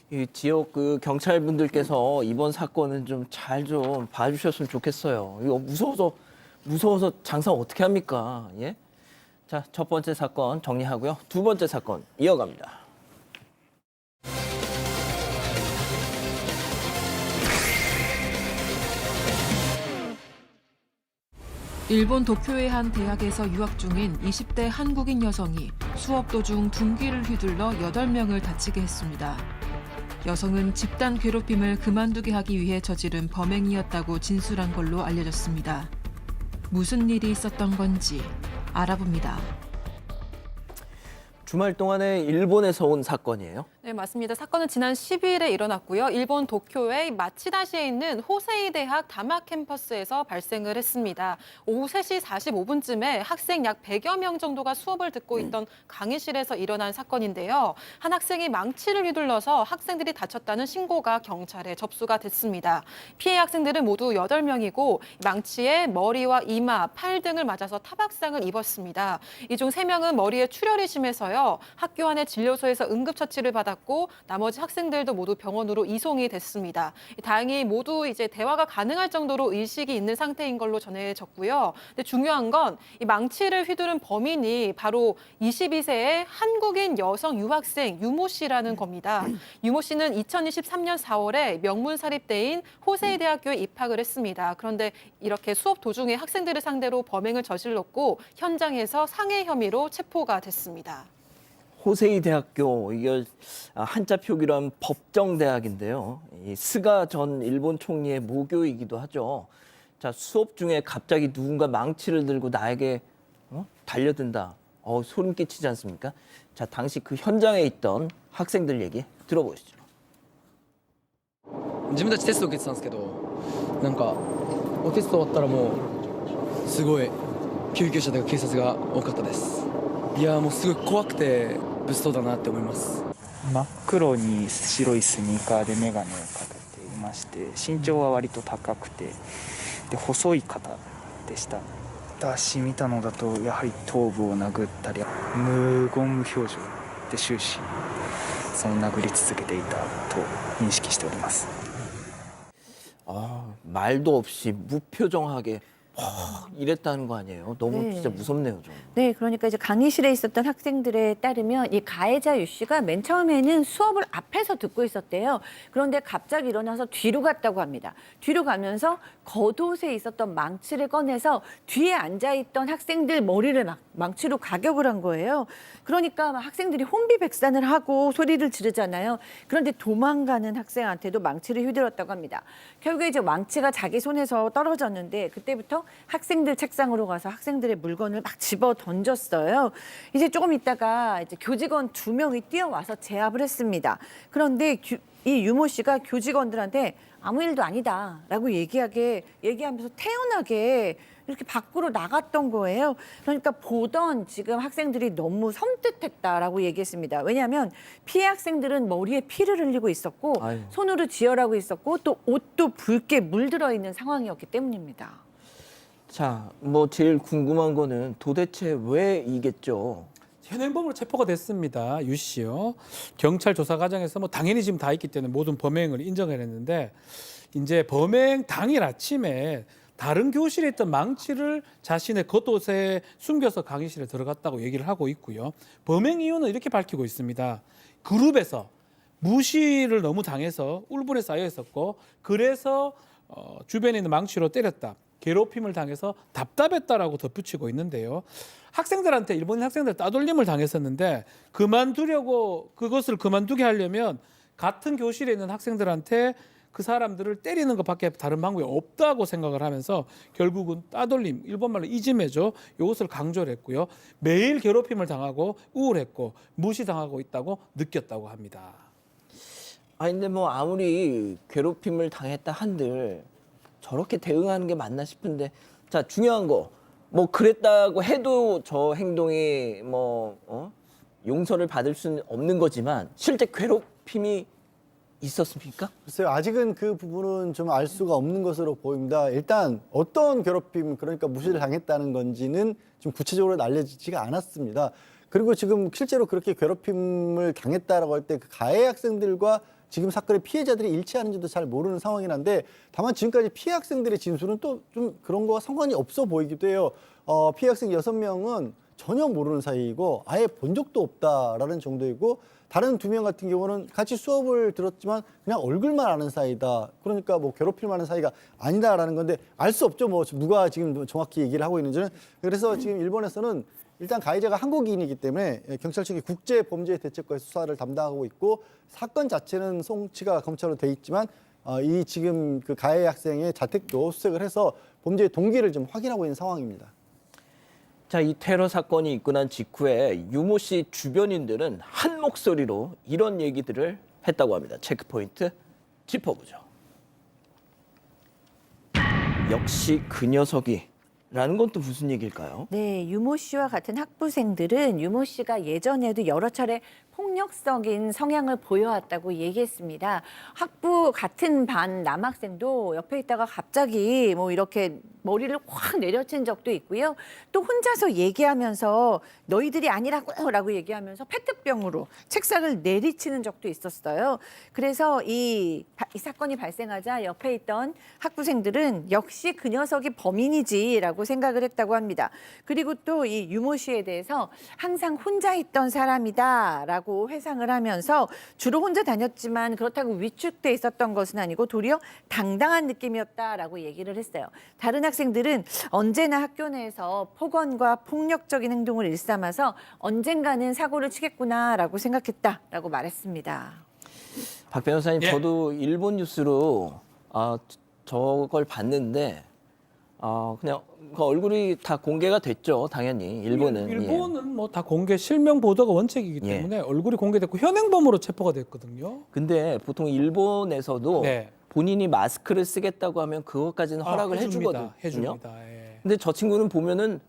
이 지역 그 경찰분들께서 이번 사건은 좀 잘 좀 봐주셨으면 좋겠어요. 이거 무서워서 장사 어떻게 합니까? 예? 자, 첫 번째 사건 정리하고요. 두 번째 사건 이어갑니다. 일본 도쿄의 한 대학에서 유학 중인 20대 한국인 여성이 수업 도중 둔기를 휘둘러 8명을 다치게 했습니다. 여성은 집단 괴롭힘을 그만두게 하기 위해 저지른 범행이었다고 진술한 걸로 알려졌습니다. 무슨 일이 있었던 건지 알아봅니다. 주말 동안에 일본에서 온 사건이에요? 네, 맞습니다. 사건은 지난 12일에 일어났고요. 일본 도쿄의 마치다시에 있는 호세이 대학 다마 캠퍼스에서 발생을 했습니다. 오후 3시 45분쯤에 학생 약 100여 명 정도가 수업을 듣고 있던 강의실에서 일어난 사건인데요. 한 학생이 망치를 휘둘러서 학생들이 다쳤다는 신고가 경찰에 접수가 됐습니다. 피해 학생들은 모두 8명이고 망치에 머리와 이마, 팔 등을 맞아서 타박상을 입었습니다. 이 중 3명은 머리에 출혈이 심해서요. 학교 안의 진료소에서 응급처치를 받았고 나머지 학생들도 모두 병원으로 이송이 됐습니다. 다행히 모두 이제 대화가 가능할 정도로 의식이 있는 상태인 걸로 전해졌고요. 근데 중요한 건 이 망치를 휘두른 범인이 바로 22세의 한국인 여성 유학생 유모 씨라는 겁니다. 유모 씨는 2023년 4월에 명문 사립대인 호세이 대학교에 입학을 했습니다. 그런데 이렇게 수업 도중에 학생들을 상대로 범행을 저질렀고 현장에서 상해 혐의로 체포가 됐습니다. 호세이 대학교, 이게 한자 표기로 하면 법정대학인데요. 이 스가 전 일본 총리의 모교이기도 하죠. 자, 수업 중에 갑자기 누군가 망치를 들고 나에게 달려든다. 소름 끼치지 않습니까? 자, 당시 그 현장에 있던 학생들 얘기 들어보시죠. 自分たちテスト受けてたんですけど、なんかテスト終わったらもうすごい救急車とか警察が多かったです。いやもうすごい怖くて物騒だなって思います。真っ黒に白いスニーカーで眼鏡をかけていまして、身長は割と高くてで細い方でした。私見たのだとやはり頭部を殴ったり無言無表情で終始その殴り続けていたと認識しております。 말도 없이 무표정하게 이랬다는 거 아니에요? 너무 네. 진짜 무섭네요, 좀. 네, 그러니까 이제 강의실에 있었던 학생들에 따르면 이 가해자 유 씨가 맨 처음에는 수업을 앞에서 듣고 있었대요. 그런데 갑자기 일어나서 뒤로 갔다고 합니다. 뒤로 가면서 겉옷에 있었던 망치를 꺼내서 뒤에 앉아있던 학생들 머리를 막 망치로 가격을 한 거예요. 그러니까 막 학생들이 혼비백산을 하고 소리를 지르잖아요. 그런데 도망가는 학생한테도 망치를 휘둘렀다고 합니다. 결국에 이제 망치가 자기 손에서 떨어졌는데 그때부터 학생들 책상으로 가서 학생들의 물건을 막 집어 던졌어요. 이제 조금 있다가 이제 교직원 2명이 뛰어와서 제압을 했습니다. 그런데 이 유모 씨가 교직원들한테 아무 일도 아니다라고 얘기하면서 태연하게 이렇게 밖으로 나갔던 거예요. 그러니까 보던 지금 학생들이 너무 섬뜩했다라고 얘기했습니다. 왜냐하면 피해 학생들은 머리에 피를 흘리고 있었고 아유. 손으로 지혈하고 있었고 또 옷도 붉게 물들어 있는 상황이었기 때문입니다. 자, 뭐 제일 궁금한 거는 도대체 왜 이겠죠? 현행범으로 체포가 됐습니다. 유 씨요. 경찰 조사 과정에서 뭐 당연히 지금 다 있기 때문에 모든 범행을 인정해냈는데 이제 범행 당일 아침에 다른 교실에 있던 망치를 자신의 겉옷에 숨겨서 강의실에 들어갔다고 얘기를 하고 있고요. 범행 이유는 이렇게 밝히고 있습니다. 그룹에서 무시를 너무 당해서 울분에 쌓여 있었고 그래서 주변에 있는 망치로 때렸다. 괴롭힘을 당해서 답답했다라고 덧붙이고 있는데요. 학생들한테 일본인 학생들 따돌림을 당했었는데 그것을 그만두게 하려면 같은 교실에 있는 학생들한테 그 사람들을 때리는 것밖에 다른 방법이 없다고 생각을 하면서 결국은 따돌림, 일본말로 이지메죠. 이것을 강조를 했고요. 매일 괴롭힘을 당하고 우울했고 무시당하고 있다고 느꼈다고 합니다. 근데 뭐 아무리 괴롭힘을 당했다 한들 저렇게 대응하는 게 맞나 싶은데, 자, 중요한 거, 뭐 그랬다고 해도 저 행동이 뭐 용서를 받을 수는 없는 거지만 실제 괴롭힘이 있었습니까? 글쎄요, 아직은 그 부분은 좀 알 수가 없는 것으로 보입니다. 일단 어떤 괴롭힘, 그러니까 무시를 당했다는 건지는 좀 구체적으로 알려지지가 않았습니다. 그리고 지금 실제로 그렇게 괴롭힘을 당했다라고 할 때 그 가해 학생들과 지금 사건의 피해자들이 일치하는지도 잘 모르는 상황이긴 한데, 다만 지금까지 피해 학생들의 진술은 또 좀 그런 거와 상관이 없어 보이기도 해요. 피해 학생 6명은 전혀 모르는 사이이고 아예 본 적도 없다라는 정도이고, 다른 2명 같은 경우는 같이 수업을 들었지만 그냥 얼굴만 아는 사이다. 그러니까 뭐 괴롭힐 만한 사이가 아니다라는 건데, 알 수 없죠. 뭐 누가 지금 정확히 얘기를 하고 있는지는. 그래서 지금 일본에서는 일단 가해자가 한국인이기 때문에 경찰청이 국제범죄대책과의 수사를 담당하고 있고, 사건 자체는 송치가 검찰로 돼 있지만 이 지금 그 가해 학생의 자택도 수색을 해서 범죄의 동기를 좀 확인하고 있는 상황입니다. 자, 이 테러 사건이 있고 난 직후에 유모 씨 주변인들은 한 목소리로 이런 얘기들을 했다고 합니다. 체크포인트 짚어보죠. 역시 그 녀석이 라는 건 또 무슨 얘기일까요? 네, 유모 씨와 같은 학부생들은 유모 씨가 예전에도 여러 차례 폭력적인 성향을 보여왔다고 얘기했습니다. 학부 같은 반 남학생도 옆에 있다가 갑자기 뭐 이렇게 머리를 확 내려친 적도 있고요. 또 혼자서 얘기하면서 너희들이 아니라고 얘기하면서 페트병으로 책상을 내리치는 적도 있었어요. 그래서 이 사건이 발생하자 옆에 있던 학부생들은 역시 그 녀석이 범인이지라고 생각을 했다고 합니다. 그리고 또 이 유모 씨에 대해서 항상 혼자 있던 사람이다라고 회상을 하면서 주로 혼자 다녔지만 그렇다고 위축돼 있었던 것은 아니고 도리어 당당한 느낌이었다라고 얘기를 했어요. 다른 학생들은 언제나 학교 내에서 폭언과 폭력적인 행동을 일삼아서 언젠가는 사고를 치겠구나라고 생각했다라고 말했습니다. 박 변호사님, 예. 저도 일본 뉴스로 저걸 봤는데 그냥 그 얼굴이 다 공개가 됐죠. 당연히 일본은. 일본은 뭐 다 공개 실명 보도가 원칙이기 예. 때문에 얼굴이 공개됐고 현행범으로 체포가 됐거든요. 근데 보통 일본에서도 네. 본인이 마스크를 쓰겠다고 하면 그것까지는 허락을 해주거든요. 해줍니다. 예. 근데 저 친구는 보면은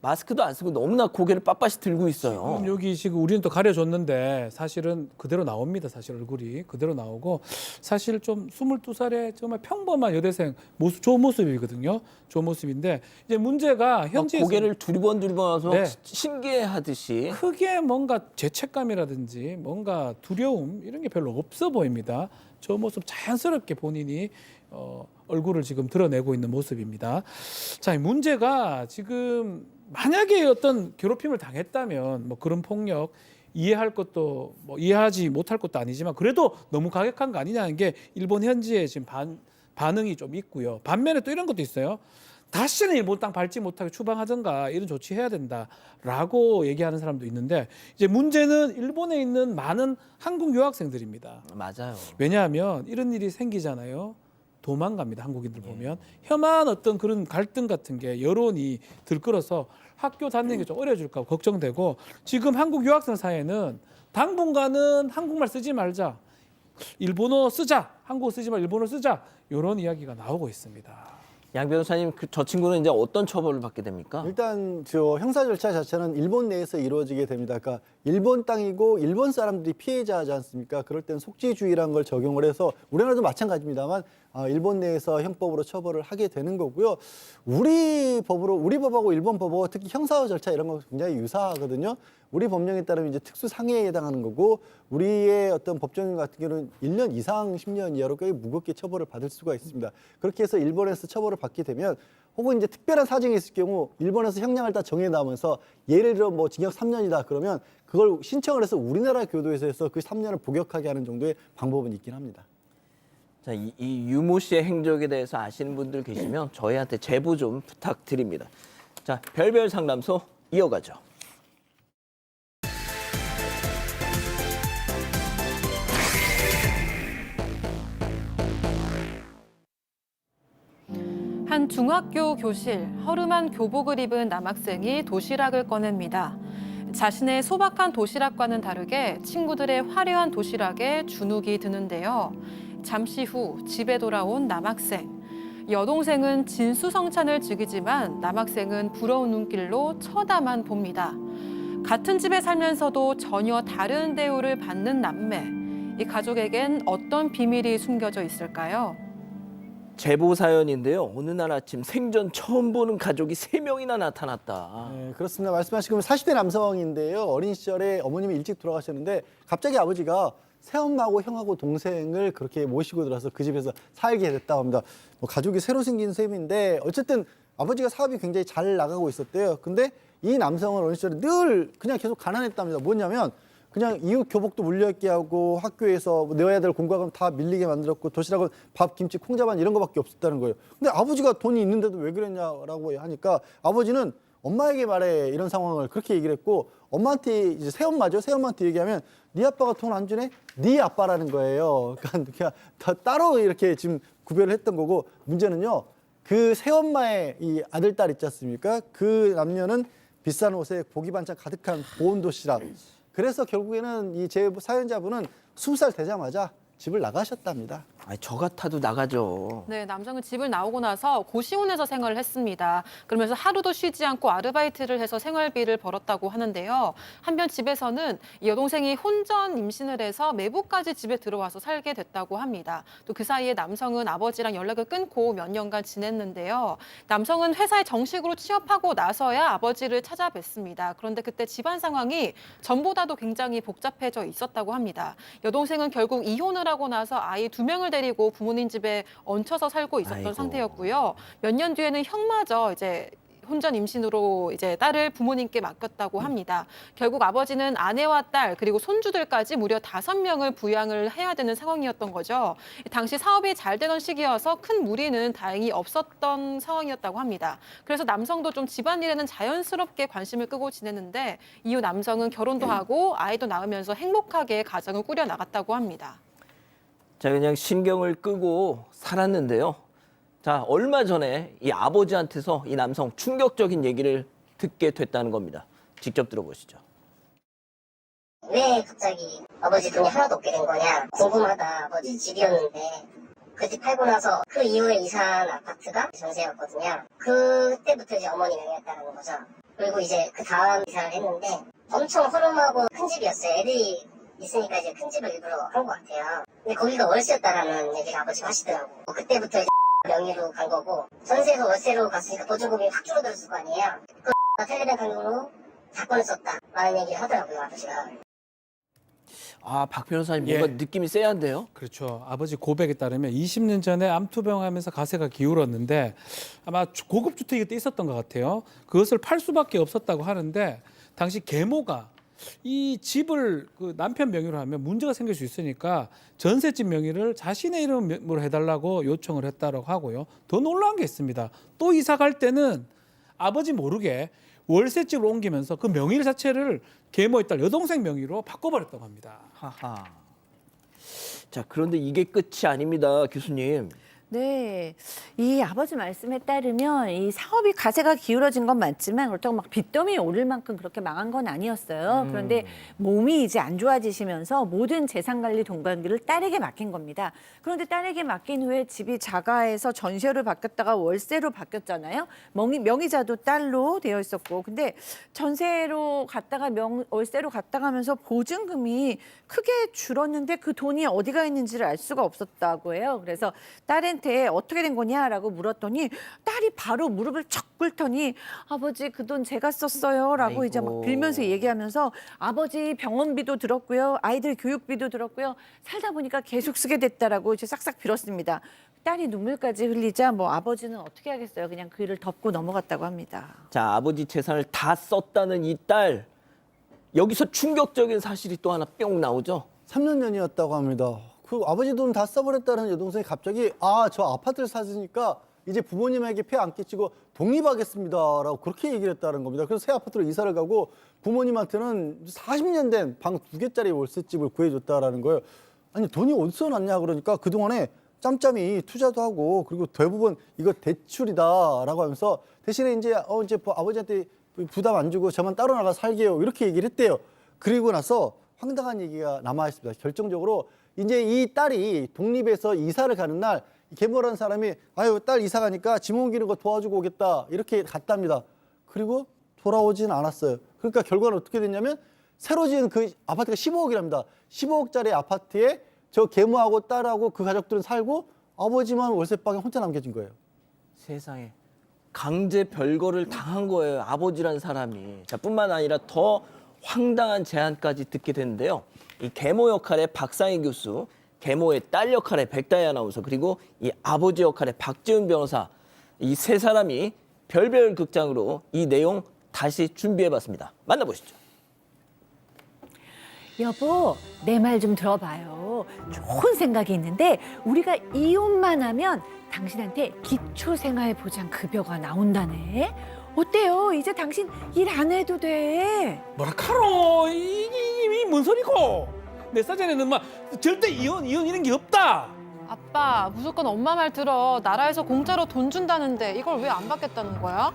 마스크도 안 쓰고 너무나 고개를 빳빳이 들고 있어요. 지금 여기 지금 우리는 또 가려줬는데 사실은 그대로 나옵니다. 사실 얼굴이 그대로 나오고, 사실 좀 22살의 정말 평범한 여대생 모습, 좋은 모습이거든요. 좋은 모습인데 이제 문제가 현지에서 고개를 두리번 와서 네. 신기해하듯이. 크게 뭔가 죄책감이라든지 뭔가 두려움 이런 게 별로 없어 보입니다. 저 모습 자연스럽게 본인이 얼굴을 지금 드러내고 있는 모습입니다. 자, 이 문제가 지금 만약에 어떤 괴롭힘을 당했다면 뭐 그런 폭력 이해할 것도 뭐 이해하지 못할 것도 아니지만 그래도 너무 가격한 거 아니냐는 게 일본 현지의 지금 반응이 좀 있고요. 반면에 또 이런 것도 있어요. 다시는 일본 땅 밟지 못하게 추방하든가 이런 조치해야 된다라고 얘기하는 사람도 있는데, 이제 문제는 일본에 있는 많은 한국 유학생들입니다. 맞아요. 왜냐하면 이런 일이 생기잖아요. 도망갑니다. 한국인들 보면 혐한 어떤 그런 갈등 같은 게 여론이 들끓어서 학교 다니는 게 좀 어려질까 걱정되고, 지금 한국 유학생 사이에는 당분간은 한국말 쓰지 말자, 일본어 쓰자, 한국어 쓰지 말고 일본어 쓰자, 이런 이야기가 나오고 있습니다. 양 변호사님, 저 친구는 이제 어떤 처벌을 받게 됩니까? 일단 저 형사 절차 자체는 일본 내에서 이루어지게 됩니다. 그러니까 일본 땅이고 일본 사람들이 피해자지 않습니까? 그럴 땐 속지주의라는 걸 적용을 해서, 우리나라도 마찬가지입니다만 일본 내에서 형법으로 처벌을 하게 되는 거고요. 우리 법하고 일본 법하고 특히 형사 절차 이런 거 굉장히 유사하거든요. 우리 법령에 따르면 이제 특수 상해에 해당하는 거고, 우리의 어떤 법정 같은 경우는 1년 이상 10년 이하로 꽤 무겁게 처벌을 받을 수가 있습니다. 그렇게 해서 일본에서 처벌을 받게 되면, 혹은 이제 특별한 사정이 있을 경우 일본에서 형량을 다 정해 나오면서 예를 들어 뭐 징역 3년이다 그러면 그걸 신청을 해서 우리나라 교도소에서 해서 그 3년을 복역하게 하는 정도의 방법은 있긴 합니다. 자, 이 유모 씨의 행적에 대해서 아시는 분들 계시면 저희한테 제보 좀 부탁드립니다. 자, 별별 상담소 이어가죠. 한 중학교 교실, 허름한 교복을 입은 남학생이 도시락을 꺼냅니다. 자신의 소박한 도시락과는 다르게 친구들의 화려한 도시락에 주눅이 드는데요. 잠시 후 집에 돌아온 남학생. 여동생은 진수성찬을 즐기지만 남학생은 부러운 눈길로 쳐다만 봅니다. 같은 집에 살면서도 전혀 다른 대우를 받는 남매. 이 가족에겐 어떤 비밀이 숨겨져 있을까요? 제보 사연인데요. 어느 날 아침 생전 처음 보는 가족이 3명이나 나타났다. 네, 그렇습니다. 말씀하신 40대 남성인데요. 어린 시절에 어머님이 일찍 돌아가셨는데 갑자기 아버지가 새엄마하고 형하고 동생을 그렇게 모시고 들어서 그 집에서 살게 됐다고 합니다. 뭐 가족이 새로 생긴 셈인데 어쨌든 아버지가 사업이 굉장히 잘 나가고 있었대요. 근데 이 남성은 어린 시절에 늘 그냥 계속 가난했답니다. 뭐냐면 그냥 이웃 교복도 물려입게 하고 학교에서 내 아이들 공부하면 다 밀리게 만들었고 도시락은 밥, 김치, 콩자반 이런 거밖에 없었다는 거예요. 근데 아버지가 돈이 있는데도 왜 그랬냐라고 하니까 아버지는 엄마에게 말해 이런 상황을 그렇게 얘기를 했고 엄마한테 이제 새엄마죠. 새엄마한테 얘기하면 네 아빠가 돈 안 주네? 네 아빠라는 거예요. 그러니까 그냥 다 따로 이렇게 지금 구별을 했던 거고 문제는요. 그 새엄마의 이 아들, 딸 있지 않습니까? 그 남녀는 비싼 옷에 고기 반찬 가득한 보온 도시락. 그래서 결국에는 이 제 사연자분은 20살 되자마자 집을 나가셨답니다. 아니, 저 같아도 나가죠. 네, 남성은 집을 나오고 나서 고시원에서 생활을 했습니다. 그러면서 하루도 쉬지 않고 아르바이트를 해서 생활비를 벌었다고 하는데요. 한편 집에서는 이 여동생이 혼전 임신을 해서 매부까지 집에 들어와서 살게 됐다고 합니다. 또 그 사이에 남성은 아버지랑 연락을 끊고 몇 년간 지냈는데요. 남성은 회사에 정식으로 취업하고 나서야 아버지를 찾아뵀습니다. 그런데 그때 집안 상황이 전보다도 굉장히 복잡해져 있었다고 합니다. 여동생은 결국 이혼을 하고 나서 아이 2명을 데리고 부모님 집에 얹혀서 살고 있었던 아이고. 상태였고요. 몇 년 뒤에는 형마저 이제 혼전 임신으로 이제 딸을 부모님께 맡겼다고 합니다. 결국 아버지는 아내와 딸 그리고 손주들까지 무려 5명을 부양을 해야 되는 상황이었던 거죠. 당시 사업이 잘 되던 시기여서 큰 무리는 다행히 없었던 상황이었다고 합니다. 그래서 남성도 좀 집안일에는 자연스럽게 관심을 끄고 지냈는데 이후 남성은 결혼도 하고 아이도 낳으면서 행복하게 가정을 꾸려 나갔다고 합니다. 자, 그냥 신경을 끄고 살았는데요. 자, 얼마 전에 이 아버지한테서 이 남성 충격적인 얘기를 듣게 됐다는 겁니다. 직접 들어보시죠. 왜 갑자기 아버지 돈이 하나도 없게 된 거냐 궁금하다. 아버지 집이었는데 그 집 팔고 나서 그 이후에 이사한 아파트가 전세였거든요. 그때부터 이제 어머니 명의였다는 거죠. 그리고 이제 그 다음 이사를 했는데 엄청 허름하고 큰 집이었어요. 애들이 있으니까 이제 큰 집을 일부러 한 것 같아요. 근데 거기가 월세였다라는 얘기를 아버지가 하시더라고. 그때부터 이제 명의로 간 거고 전세에서 월세로 갔으니까 보증금이 확 줄어들었을 거 아니에요. 그 텔레비전 강요로 사건을 썼다 라는 얘기를 하더라고요, 아버지가. 아, 박 변호사님 예. 뭔가 느낌이 세한데요? 그렇죠. 아버지 고백에 따르면 20년 전에 암투병하면서 가세가 기울었는데 아마 고급 주택이 때 있었던 것 같아요. 그것을 팔 수밖에 없었다고 하는데 당시 계모가 이 집을 그 남편 명의로 하면 문제가 생길 수 있으니까 전셋집 명의를 자신의 이름으로 해달라고 요청을 했다고 하고요. 더 놀라운 게 있습니다. 또 이사 갈 때는 아버지 모르게 월세집으로 옮기면서 그 명의 자체를 계모의 딸 여동생 명의로 바꿔버렸다고 합니다. 하하. 자, 그런데 이게 끝이 아닙니다, 교수님. 네, 이 아버지 말씀에 따르면 이 사업이 가세가 기울어진 건 맞지만 그렇다고 막 빚더미에 오를 만큼 그렇게 망한 건 아니었어요. 그런데 몸이 이제 안 좋아지시면서 모든 재산 관리 동반기를 딸에게 맡긴 겁니다. 그런데 딸에게 맡긴 후에 집이 자가에서 전세로 바뀌었다가 월세로 바뀌었잖아요. 명의자도 딸로 되어 있었고, 근데 전세로 갔다가 월세로 갔다가 하면서 보증금이 크게 줄었는데 그 돈이 어디가 있는지를 알 수가 없었다고 해요. 그래서 딸한테 어떻게 된 거냐라고 물었더니 딸이 바로 무릎을 척 꿇더니 아버지 그 돈 제가 썼어요라고 이제 막 빌면서 얘기하면서 아버지 병원비도 들었고요, 아이들 교육비도 들었고요, 살다 보니까 계속 쓰게 됐다라고 이제 싹싹 빌었습니다. 딸이 눈물까지 흘리자 뭐 아버지는 어떻게 하겠어요? 그냥 그 일을 덮고 넘어갔다고 합니다. 자, 아버지 재산을 다 썼다는 이 딸. 여기서 충격적인 사실이 또 하나 뿅 나오죠. 3년 전이었다고 합니다. 그 아버지 돈 다 써버렸다는 여동생이 갑자기 저 아파트를 샀으니까 이제 부모님에게 폐 안 끼치고 독립하겠습니다라고 그렇게 얘기를 했다는 겁니다. 그래서 새 아파트로 이사를 가고 부모님한테는 40년 된 방 2개짜리 월세집을 구해줬다라는 거예요. 아니 돈이 어디서 났냐 그러니까 그동안에 짬짬이 투자도 하고 그리고 대부분 이거 대출이다라고 하면서 대신에 이제 아버지한테 부담 안 주고 저만 따로 나가 살게요 이렇게 얘기를 했대요. 그리고 나서 황당한 얘기가 남아 있습니다. 결정적으로 이제 이 딸이 독립해서 이사를 가는 날 계모라는 사람이 딸 이사 가니까 짐 옮기는 거 도와주고 오겠다 이렇게 갔답니다. 그리고 돌아오진 않았어요. 그러니까 결과는 어떻게 됐냐면 새로 지은 그 아파트가 15억이랍니다. 15억짜리 아파트에 저 계모하고 딸하고 그 가족들은 살고 아버지만 월세방에 혼자 남겨진 거예요. 세상에. 강제 별거를 당한 거예요. 아버지란 사람이. 자, 뿐만 아니라 더 황당한 제안까지 듣게 됐는데요. 이 계모 역할의 박상희 교수, 계모의 딸 역할의 백다희 아나운서, 그리고 이 아버지 역할의 박지훈 변호사, 이 세 사람이 별별 극장으로 이 내용 다시 준비해봤습니다. 만나보시죠. 여보, 내 말 좀 들어봐요. 좋은 생각이 있는데 우리가 이혼만 하면 당신한테 기초생활보장급여가 나온다네. 어때요? 이제 당신 일 안 해도 돼. 뭐라 카노? 이게 뭔 소리고? 내 사전에는 막 절대 이혼 이런 게 없다. 아빠, 무조건 엄마 말 들어. 나라에서 공짜로 돈 준다는데 이걸 왜 안 받겠다는 거야?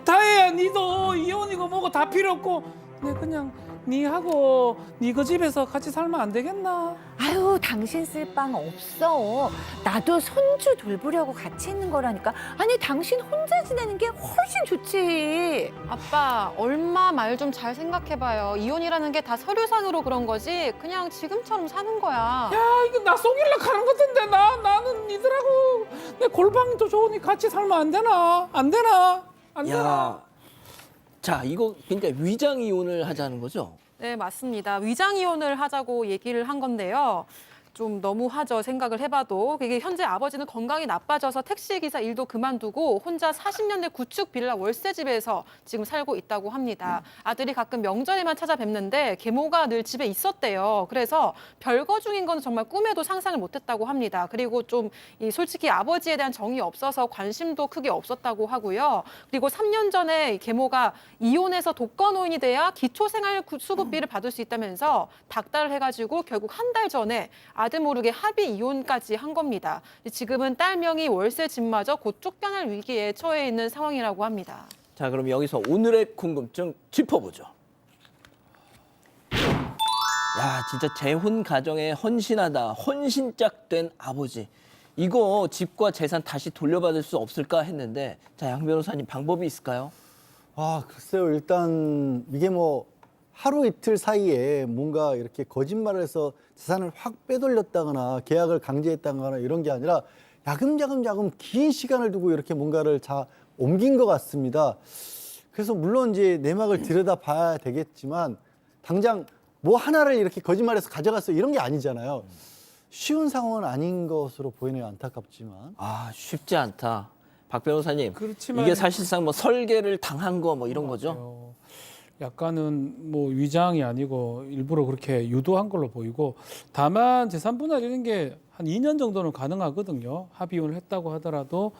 다혜야, 니도 이혼이고 뭐고 다 필요 없고 내 그냥 니하고 니 그 집에서 같이 살면 안 되겠나? 아유, 당신 쓸 방 없어. 나도 손주 돌보려고 같이 있는 거라니까. 아니, 당신 혼자 지내는 게 훨씬 좋지. 아빠, 얼마 말 좀 잘 생각해봐요. 이혼이라는 게 다 서류상으로 그런 거지. 그냥 지금처럼 사는 거야. 야, 이거 나 속이려고 하는 것 같은데 나는 니들하고 내 골방이 더 좋으니 같이 살면 안 되나? 안 되나? 안 되나? 야, 자, 이거 그러니까 위장 이혼을 하자는 거죠? 네, 맞습니다. 위장 이혼을 하자고 얘기를 한 건데요. 좀 너무하죠. 생각을 해봐도. 이게 현재 아버지는 건강이 나빠져서 택시기사 일도 그만두고 혼자 40년대 구축 빌라 월세집에서 지금 살고 있다고 합니다. 아들이 가끔 명절에만 찾아뵙는데 계모가 늘 집에 있었대요. 그래서 별거 중인 건 정말 꿈에도 상상을 못했다고 합니다. 그리고 좀 솔직히 아버지에 대한 정이 없어서 관심도 크게 없었다고 하고요. 그리고 3년 전에 계모가 이혼해서 독거노인이 돼야 기초생활수급비를 받을 수 있다면서 닥달을 해가지고 결국 한 달 전에 아들 모르게 합의 이혼까지 한 겁니다. 지금은 딸 명의 월세 집마저 곧 쫓겨날 위기에 처해 있는 상황이라고 합니다. 자, 그럼 여기서 오늘의 궁금증 짚어보죠. 야, 진짜 재혼 가정에 헌신하다, 헌신짝 된 아버지. 이거 집과 재산 다시 돌려받을 수 없을까 했는데, 자, 양 변호사님 방법이 있을까요? 아, 글쎄요. 일단 이게 뭐 하루 이틀 사이에 뭔가 이렇게 거짓말을 해서 재산을 확 빼돌렸다거나 계약을 강제했다거나 이런 게 아니라 야금야금 긴 시간을 두고 이렇게 뭔가를 옮긴 것 같습니다. 그래서 물론 이제 내막을 들여다봐야 되겠지만 당장 뭐 하나를 이렇게 거짓말해서 가져갔어 이런 게 아니잖아요. 쉬운 상황은 아닌 것으로 보이네요. 안타깝지만. 아, 쉽지 않다. 박 변호사님, 그렇지만 이게 사실상 뭐 설계를 당한 거 뭐 이런 거죠? 약간은 뭐 위장이 아니고 일부러 그렇게 유도한 걸로 보이고, 다만 재산 분할 이런 게 한 2년 정도는 가능하거든요. 합의 이혼을 했다고 하더라도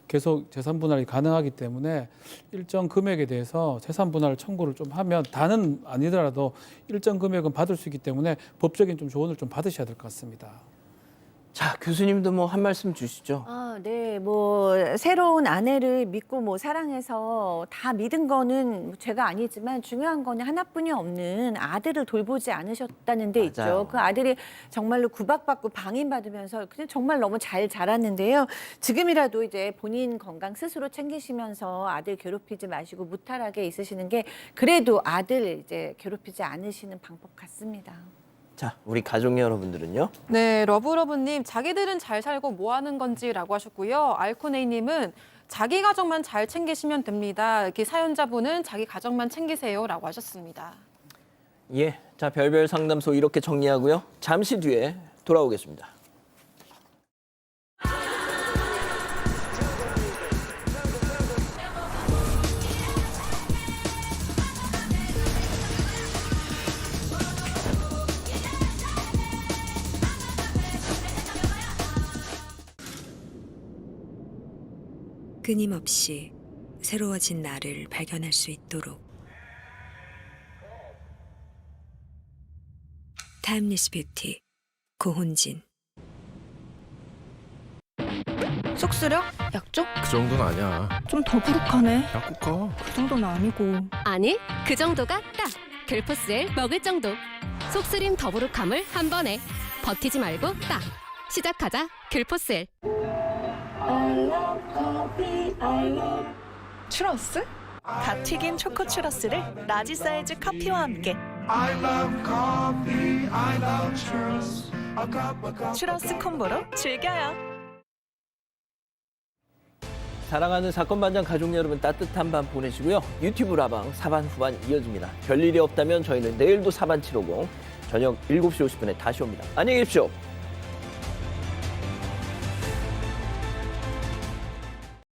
계속 재산 분할이 가능하기 때문에 일정 금액에 대해서 재산 분할 청구를 좀 하면, 다는 아니더라도 일정 금액은 받을 수 있기 때문에 법적인 좀 조언을 좀 받으셔야 될 것 같습니다. 자, 교수님도 뭐 한 말씀 주시죠. 네, 뭐 새로운 아내를 믿고 뭐 사랑해서 다 믿은 거는 제가 아니지만 중요한 거는 하나뿐이 없는 아들을 돌보지 않으셨다는 데 있죠. 맞아요. 그 아들이 정말로 구박받고 방임받으면서 그냥 정말 너무 잘 자랐는데요. 지금이라도 이제 본인 건강 스스로 챙기시면서 아들 괴롭히지 마시고 무탈하게 있으시는 게 그래도 아들 이제 괴롭히지 않으시는 방법 같습니다. 자, 우리 가족 여러분들은요? 네, 러브러브님, 자기들은 잘 살고 뭐 하는 건지라고 하셨고요. 알코네이님은 자기 가정만 잘 챙기시면 됩니다. 이렇게 사연자분은 자기 가정만 챙기세요라고 하셨습니다. 예, 자, 별별 상담소 이렇게 정리하고요. 잠시 뒤에 돌아오겠습니다. 끊임없이 새로워진 나를 발견할 수 있도록 타임리스 뷰티 고혼진. 쏙쓰려? 약쪽? 그 정도는 아니야. 좀 더부룩하네. 약국가. 그 정도는 아니고. 아니, 그 정도가 딱! 귤포스엘 먹을 정도. 속쓰림 더부룩함을 한 번에. 버티지 말고 딱! 시작하자, 귤포스엘. 추러스? 갓 튀긴 초코 추러스를 라지 사이즈 커피와 함께 추러스 콤보로 즐겨요. 사랑하는 사건반장 가족 여러분 따뜻한 밤 보내시고요. 유튜브 라방 사반 후반 이어집니다. 별일이 없다면 저희는 내일도 사반 750 저녁 7시 50분에 다시 옵니다. 안녕히 계십시오.